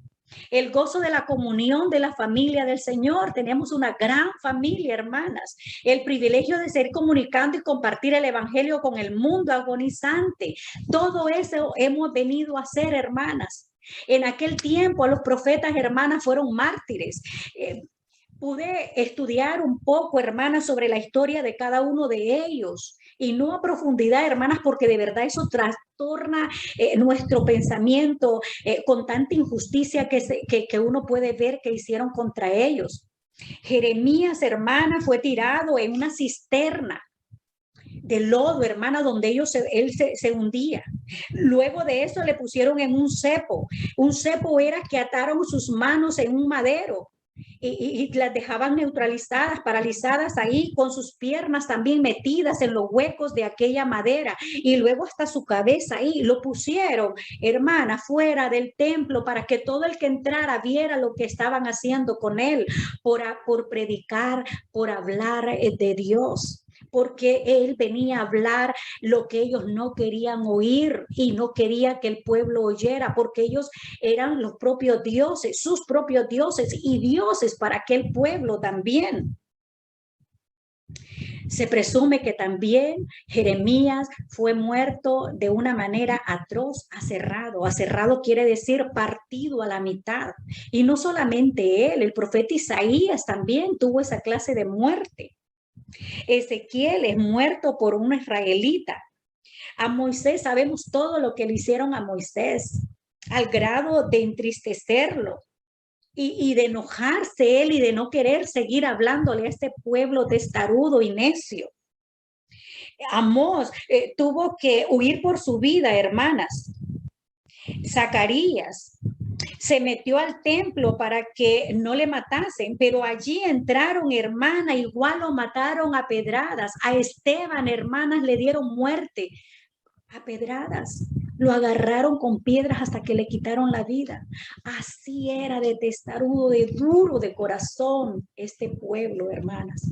el gozo de la comunión de la familia del Señor. Tenemos una gran familia, hermanas. El privilegio de ser comunicando y compartir el evangelio con el mundo agonizante. Todo eso hemos venido a hacer, hermanas. En aquel tiempo, los profetas, hermanas, fueron mártires. Pude estudiar un poco, hermanas, sobre la historia de cada uno de ellos y no a profundidad, hermanas, porque de verdad eso trastorna nuestro pensamiento con tanta injusticia que uno puede ver que hicieron contra ellos. Jeremías, hermana, fue tirado en una cisterna de lodo, hermana, donde él se hundía. Luego de eso le pusieron en un cepo. Un cepo era que ataron sus manos en un madero. Y las dejaban neutralizadas, paralizadas ahí, con sus piernas también metidas en los huecos de aquella madera, y luego hasta su cabeza ahí. Lo pusieron, hermana, fuera del templo para que todo el que entrara viera lo que estaban haciendo con él, por predicar, por hablar de Dios, porque él venía a hablar lo que ellos no querían oír y no quería que el pueblo oyera, porque ellos eran los propios dioses, sus propios dioses y dioses para aquel pueblo también. Se presume que también Jeremías fue muerto de una manera atroz, aserrado. Aserrado quiere decir partido a la mitad. Y no solamente él, el profeta Isaías también tuvo esa clase de muerte. Ezequiel es muerto por un israelita. A Moisés sabemos todo lo que le hicieron a Moisés, al grado de entristecerlo y de enojarse él y de no querer seguir hablándole a este pueblo testarudo y necio. Amós tuvo que huir por su vida, hermanas. Zacarías se metió al templo para que no le matasen, pero allí entraron, hermana, igual lo mataron a pedradas. A Esteban, hermanas, le dieron muerte a pedradas. Lo agarraron con piedras hasta que le quitaron la vida. Así era de testarudo, de duro de corazón este pueblo, hermanas.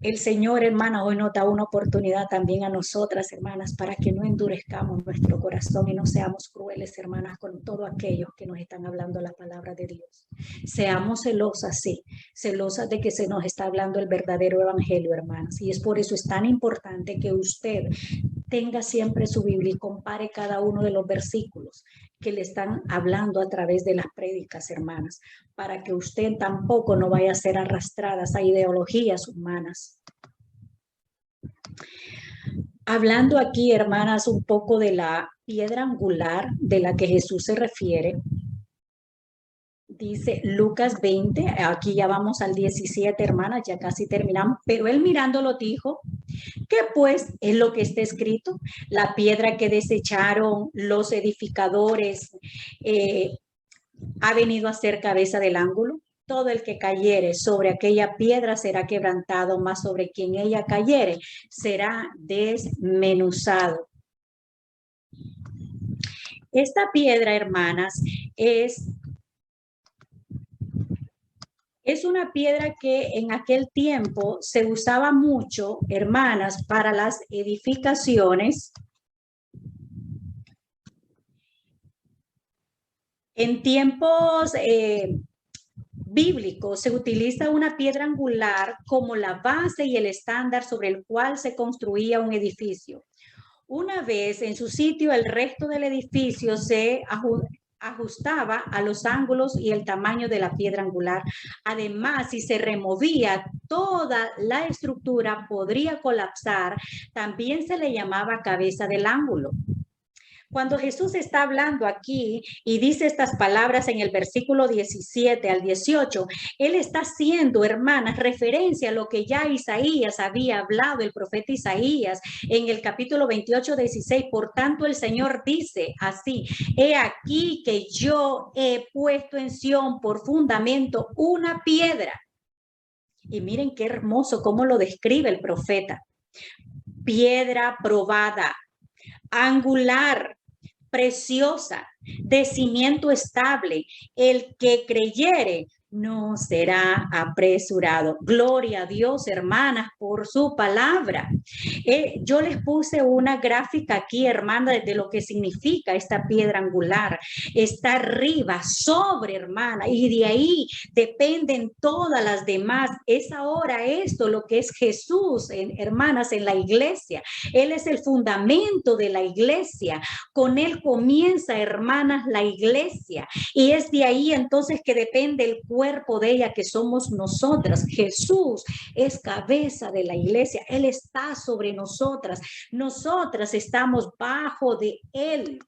El Señor, hermana, hoy nos da una oportunidad también a nosotras, hermanas, para que no endurezcamos nuestro corazón y no seamos crueles, hermanas, con todos aquellos que nos están hablando la palabra de Dios. Seamos celosas, sí, celosas de que se nos está hablando el verdadero evangelio, hermanas. Y es por eso es tan importante que usted tenga siempre su Biblia y compare cada uno de los versículos que le están hablando a través de las prédicas, hermanas, para que usted tampoco no vaya a ser arrastrada a ideologías humanas. Hablando aquí, hermanas, un poco de la piedra angular de la que Jesús se refiere, dice Lucas 20, aquí ya vamos al 17, hermanas, ya casi terminamos, pero él mirándolo dijo, ¿qué pues es lo que está escrito? La piedra que desecharon los edificadores ha venido a ser cabeza del ángulo. Todo el que cayere sobre aquella piedra será quebrantado, mas sobre quien ella cayere será desmenuzado. Esta piedra, hermanas, es una piedra que en aquel tiempo se usaba mucho, hermanas, para las edificaciones. En tiempos bíblico se utiliza una piedra angular como la base y el estándar sobre el cual se construía un edificio. Una vez en su sitio, el resto del edificio se ajustaba a los ángulos y el tamaño de la piedra angular. Además, si se removía toda la estructura, podría colapsar. También se le llamaba cabeza del ángulo. Cuando Jesús está hablando aquí y dice estas palabras en el versículo 17 al 18, Él está haciendo, hermanas, referencia a lo que ya Isaías había hablado, el profeta Isaías, en el capítulo 28, 16. Por tanto, el Señor dice así: he aquí que yo he puesto en Sión por fundamento una piedra. Y miren qué hermoso cómo lo describe el profeta. Piedra probada, angular, preciosa, de cimiento estable. El que creyere no será apresurado. Gloria a Dios, hermanas, por su palabra. Yo les puse una gráfica aquí, hermana, de lo que significa esta piedra angular. Está arriba, sobre, hermana, y de ahí dependen todas las demás. Es ahora esto lo que es Jesús, hermanas, en la iglesia. Él es el fundamento de la iglesia. Con él comienza, hermanas, la iglesia. Y es de ahí entonces que depende el cuerpo de ella, que somos nosotras. Jesús es cabeza de la iglesia. Él está sobre nosotras. Nosotras estamos bajo de él.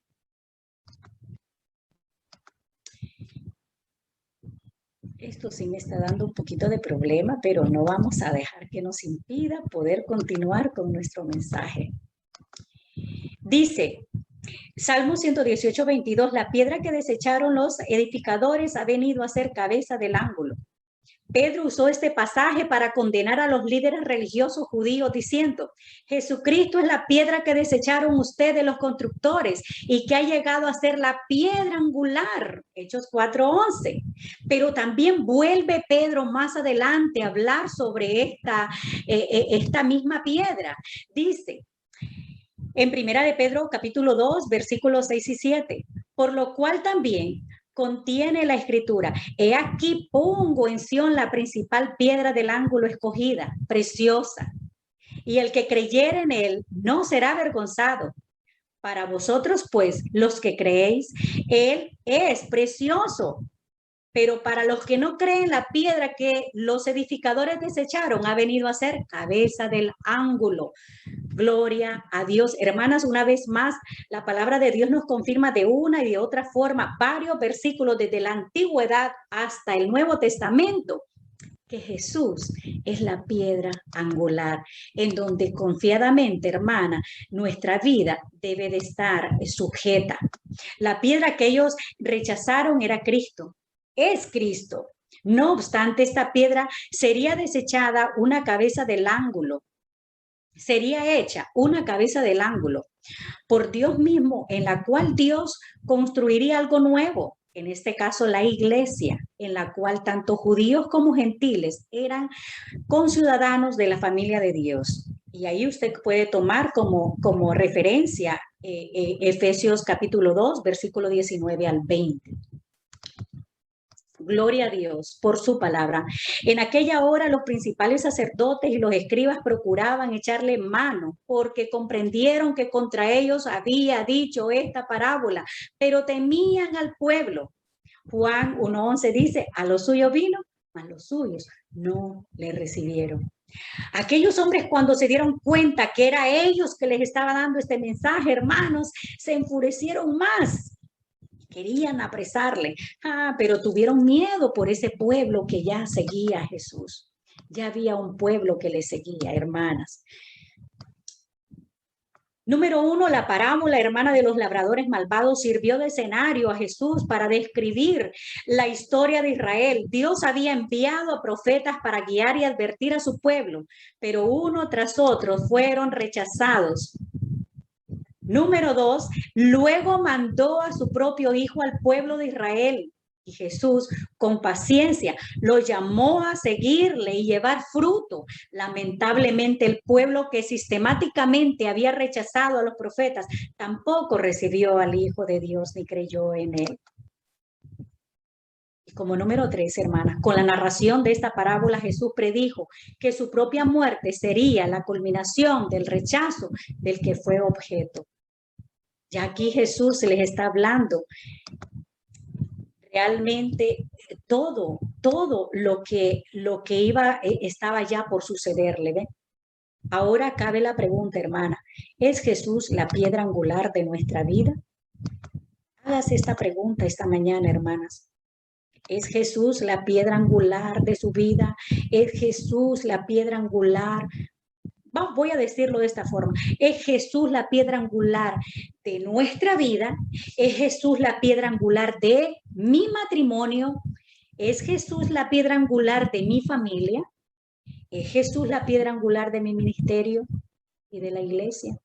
Esto sí me está dando un poquito de problema, pero no vamos a dejar que nos impida poder continuar con nuestro mensaje. Dice Salmo 118, 22, la piedra que desecharon los edificadores ha venido a ser cabeza del ángulo. Pedro usó este pasaje para condenar a los líderes religiosos judíos diciendo: Jesucristo es la piedra que desecharon ustedes los constructores y que ha llegado a ser la piedra angular. Hechos 4:11. Pero también vuelve Pedro más adelante a hablar sobre esta misma piedra. Dice en Primera de Pedro capítulo 2 versículos 6 y 7, por lo cual también contiene la escritura: he aquí pongo en Sión la principal piedra del ángulo escogida, preciosa, y el que creyere en él no será avergonzado. Para vosotros, pues, los que creéis, él es precioso. Pero para los que no creen, la piedra que los edificadores desecharon ha venido a ser cabeza del ángulo. Gloria a Dios. Hermanas, una vez más, la palabra de Dios nos confirma de una y de otra forma, varios versículos desde la antigüedad hasta el Nuevo Testamento, que Jesús es la piedra angular en donde confiadamente, hermana, nuestra vida debe de estar sujeta. La piedra que ellos rechazaron era Cristo. Es Cristo. No obstante, esta piedra sería desechada una cabeza del ángulo. Sería hecha una cabeza del ángulo por Dios mismo, en la cual Dios construiría algo nuevo. En este caso, la iglesia, en la cual tanto judíos como gentiles eran conciudadanos de la familia de Dios. Y ahí usted puede tomar como referencia Efesios capítulo 2, versículo 19 al 20. Gloria a Dios por su palabra. En aquella hora los principales sacerdotes y los escribas procuraban echarle mano porque comprendieron que contra ellos había dicho esta parábola, pero temían al pueblo. Juan 1:11 dice: a los suyos vino, mas los suyos no le recibieron. Aquellos hombres, cuando se dieron cuenta que era ellos que les estaba dando este mensaje, hermanos, se enfurecieron más. Querían apresarle, pero tuvieron miedo por ese pueblo que ya seguía a Jesús. Ya había un pueblo que le seguía, hermanas. Número 1, la parábola, hermana, de los labradores malvados sirvió de escenario a Jesús para describir la historia de Israel. Dios había enviado a profetas para guiar y advertir a su pueblo, pero uno tras otro fueron rechazados. Número 2, luego mandó a su propio hijo al pueblo de Israel. Y Jesús, con paciencia, lo llamó a seguirle y llevar fruto. Lamentablemente, el pueblo que sistemáticamente había rechazado a los profetas tampoco recibió al Hijo de Dios ni creyó en él. Como número 3, hermanas, con la narración de esta parábola, Jesús predijo que su propia muerte sería la culminación del rechazo del que fue objeto. Ya aquí Jesús les está hablando realmente todo lo que estaba ya por sucederle, ¿ven? Ahora cabe la pregunta, hermana, ¿es Jesús la piedra angular de nuestra vida? Hágase esta pregunta esta mañana, hermanas. ¿Es Jesús la piedra angular de su vida? ¿Es Jesús la piedra angular? Voy a decirlo de esta forma. ¿Es Jesús la piedra angular de nuestra vida? ¿Es Jesús la piedra angular de mi matrimonio? ¿Es Jesús la piedra angular de mi familia? ¿Es Jesús la piedra angular de mi ministerio y de la iglesia?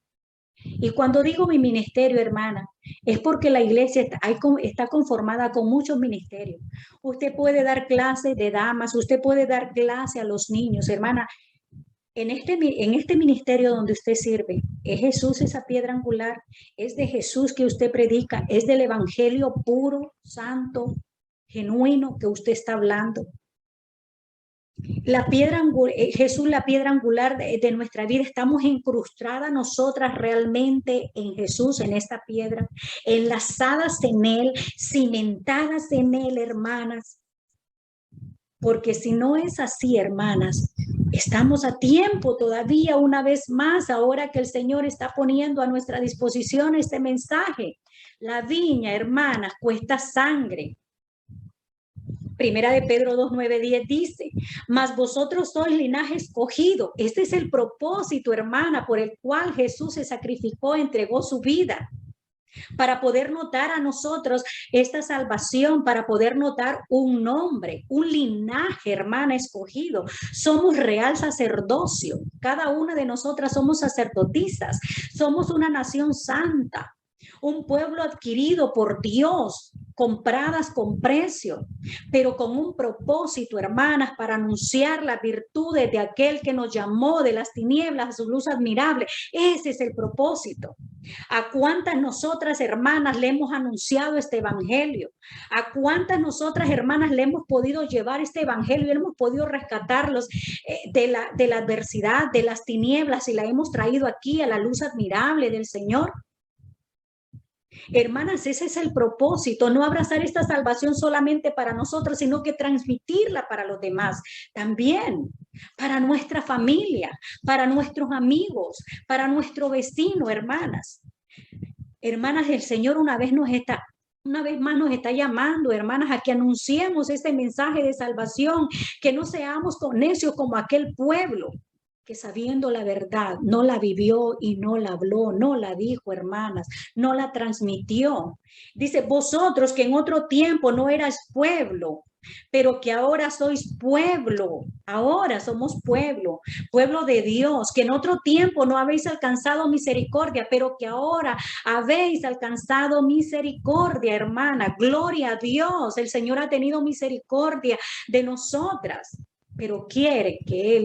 Y cuando digo mi ministerio, hermana, es porque la iglesia está conformada con muchos ministerios. Usted puede dar clases de damas, usted puede dar clase a los niños, hermana. En este ministerio donde usted sirve, ¿es Jesús esa piedra angular? ¿Es de Jesús que usted predica? ¿Es del evangelio puro, santo, genuino que usted está hablando? Jesús, la piedra angular de nuestra vida, estamos incrustadas nosotras realmente en Jesús, en esta piedra, enlazadas en Él, cimentadas en Él, hermanas. Porque si no es así, hermanas, estamos a tiempo todavía una vez más, ahora que el Señor está poniendo a nuestra disposición este mensaje. La viña, hermanas, cuesta sangre. Primera de Pedro 2, 9, 10 dice, mas vosotros sois linaje escogido. Este es el propósito, hermana, por el cual Jesús se sacrificó, entregó su vida. Para poder notar a nosotros esta salvación, para poder notar un nombre, un linaje, hermana, escogido. Somos real sacerdocio. Cada una de nosotras somos sacerdotisas. Somos una nación santa. Un pueblo adquirido por Dios, compradas con precio, pero con un propósito, hermanas, para anunciar las virtudes de aquel que nos llamó de las tinieblas a su luz admirable. Ese es el propósito. ¿A cuántas nosotras, hermanas, le hemos anunciado este evangelio? ¿A cuántas nosotras, hermanas, le hemos podido llevar este evangelio y hemos podido rescatarlos de la adversidad, de las tinieblas, y la hemos traído aquí a la luz admirable del Señor? Hermanas, ese es el propósito, no abrazar esta salvación solamente para nosotros, sino que transmitirla para los demás, también para nuestra familia, para nuestros amigos, para nuestro vecino, hermanas. Hermanas, el Señor una vez más nos está llamando, hermanas, a que anunciemos este mensaje de salvación, que no seamos necios como aquel pueblo que sabiendo la verdad no la vivió y no la habló, no la dijo, hermanas, no la transmitió. Dice, vosotros que en otro tiempo no erais pueblo, pero que ahora sois pueblo, ahora somos pueblo, pueblo de Dios, que en otro tiempo no habéis alcanzado misericordia, pero que ahora habéis alcanzado misericordia, hermana. Gloria a Dios, el Señor ha tenido misericordia de nosotras, pero quiere que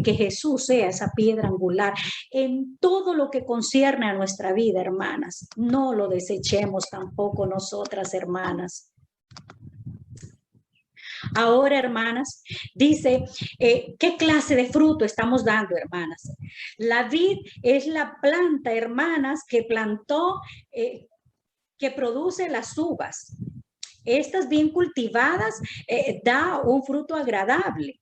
Jesús sea esa piedra angular en todo lo que concierne a nuestra vida, hermanas. No lo desechemos tampoco nosotras, hermanas. Ahora, hermanas, dice, ¿qué clase de fruto estamos dando, hermanas? La vid es la planta, hermanas, que plantó, que produce las uvas. Estas bien cultivadas da un fruto agradable.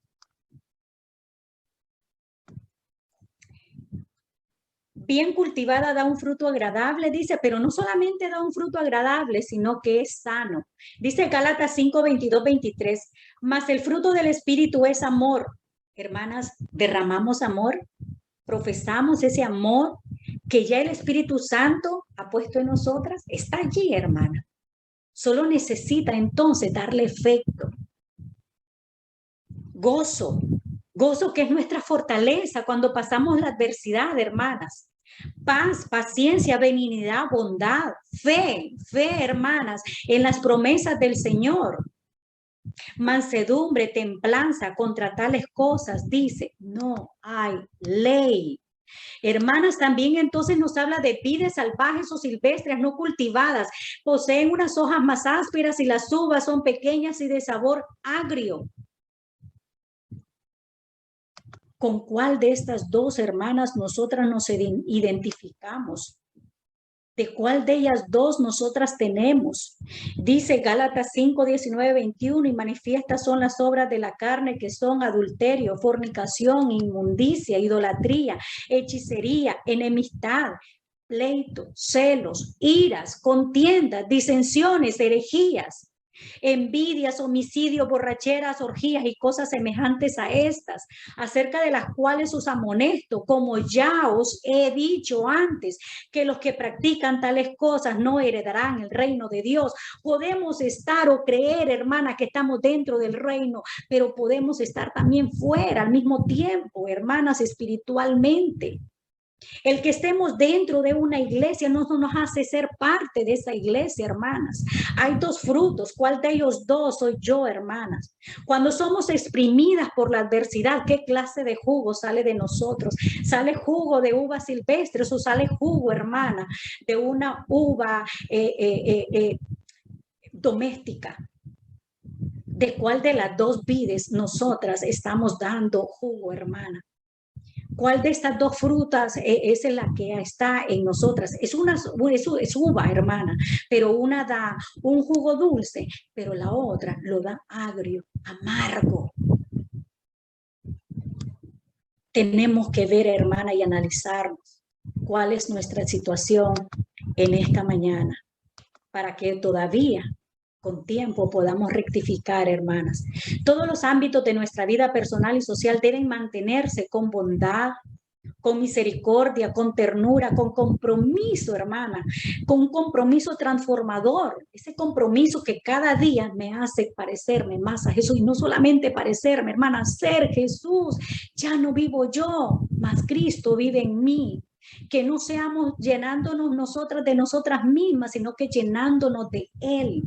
Bien cultivada da un fruto agradable, dice, pero no solamente da un fruto agradable, sino que es sano. Dice Gálatas 5, 22, 23, mas el fruto del Espíritu es amor. Hermanas, derramamos amor, profesamos ese amor que ya el Espíritu Santo ha puesto en nosotras. Está allí, hermana. Solo necesita entonces darle efecto. Gozo, gozo que es nuestra fortaleza cuando pasamos la adversidad, hermanas. Paz, paciencia, benignidad, bondad, fe, hermanas, en las promesas del Señor. Mansedumbre, templanza, contra tales cosas, dice, no hay ley. Hermanas, también entonces nos habla de vides salvajes o silvestres no cultivadas. Poseen unas hojas más ásperas y las uvas son pequeñas y de sabor agrio. ¿Con cuál de estas dos, hermanas, nosotras nos identificamos? ¿De cuál de ellas dos nosotras tenemos? Dice Gálatas 5, 19, 21, y manifiestas son las obras de la carne, que son adulterio, fornicación, inmundicia, idolatría, hechicería, enemistad, pleito, celos, iras, contiendas, disensiones, herejías, envidias, homicidios, borracheras, orgías y cosas semejantes a estas, acerca de las cuales os amonesto, como ya os he dicho antes, que los que practican tales cosas no heredarán el reino de Dios. Podemos estar o creer, hermanas, que estamos dentro del reino, pero podemos estar también fuera al mismo tiempo, hermanas, espiritualmente. El que estemos dentro de una iglesia no nos hace ser parte de esa iglesia, hermanas. Hay dos frutos. ¿Cuál de ellos dos soy yo, hermanas? Cuando somos exprimidas por la adversidad, ¿qué clase de jugo sale de nosotros? ¿Sale jugo de uva silvestre o sale jugo, hermana, de una uva doméstica? ¿De cuál de las dos vides nosotras estamos dando jugo, hermana? ¿Cuál de estas dos frutas es la que está en nosotras? Es uva, hermana, pero una da un jugo dulce, pero la otra lo da agrio, amargo. Tenemos que ver, hermana, y analizarnos cuál es nuestra situación en esta mañana, para que todavía con tiempo podamos rectificar, hermanas. Todos los ámbitos de nuestra vida personal y social deben mantenerse con bondad, con misericordia, con ternura, con compromiso, hermana, con un compromiso transformador, ese compromiso que cada día me hace parecerme más a Jesús, y no solamente parecerme, hermana, ser Jesús. Ya no vivo yo, mas Cristo vive en mí. Que no seamos llenándonos nosotras de nosotras mismas, sino que llenándonos de Él.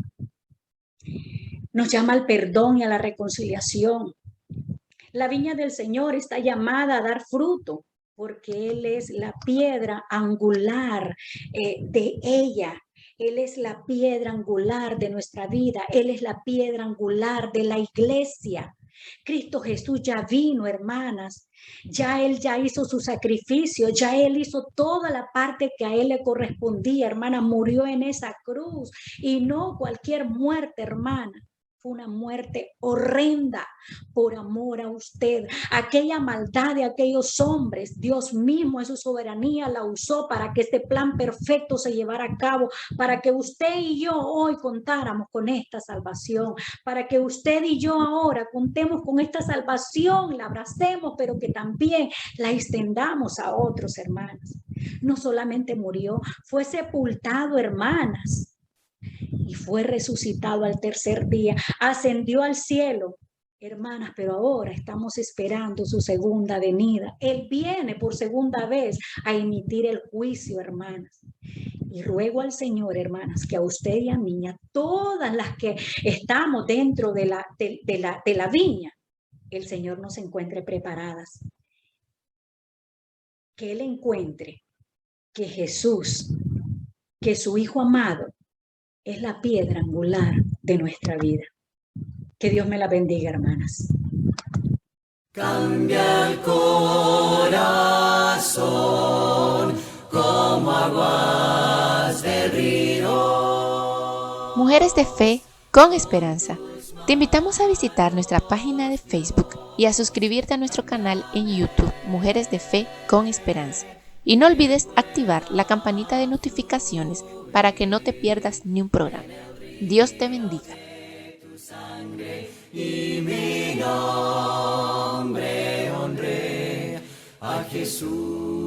Nos llama al perdón y a la reconciliación. La viña del Señor está llamada a dar fruto, porque Él es la piedra angular de ella. Él es la piedra angular de nuestra vida. Él es la piedra angular de la iglesia. Cristo Jesús ya vino, hermanas. Ya Él ya hizo su sacrificio. Ya Él hizo toda la parte que a Él le correspondía, hermana. Murió en esa cruz, y no cualquier muerte, hermana. Fue una muerte horrenda por amor a usted. Aquella maldad de aquellos hombres, Dios mismo en su soberanía la usó para que este plan perfecto se llevara a cabo, para que usted y yo hoy contáramos con esta salvación, para que usted y yo ahora contemos con esta salvación, la abracemos, pero que también la extendamos a otros, hermanas. No solamente murió, fue sepultado, hermanas, y fue resucitado al tercer día, ascendió al cielo, hermanas, pero ahora estamos esperando su segunda venida. Él viene por segunda vez a emitir el juicio, hermanas. Y ruego al Señor, hermanas, que a usted y a mí, a todas las que estamos dentro de la viña, el Señor nos encuentre preparadas. Que Él encuentre que Jesús, que su Hijo amado, es la piedra angular de nuestra vida. Que Dios me la bendiga, hermanas. Cambia el corazón como aguas del río. Mujeres de Fe con Esperanza. Te invitamos a visitar nuestra página de Facebook y a suscribirte a nuestro canal en YouTube, Mujeres de Fe con Esperanza. Y no olvides activar la campanita de notificaciones para que no te pierdas ni un programa. Dios te bendiga. Y mi nombre honré a Jesús.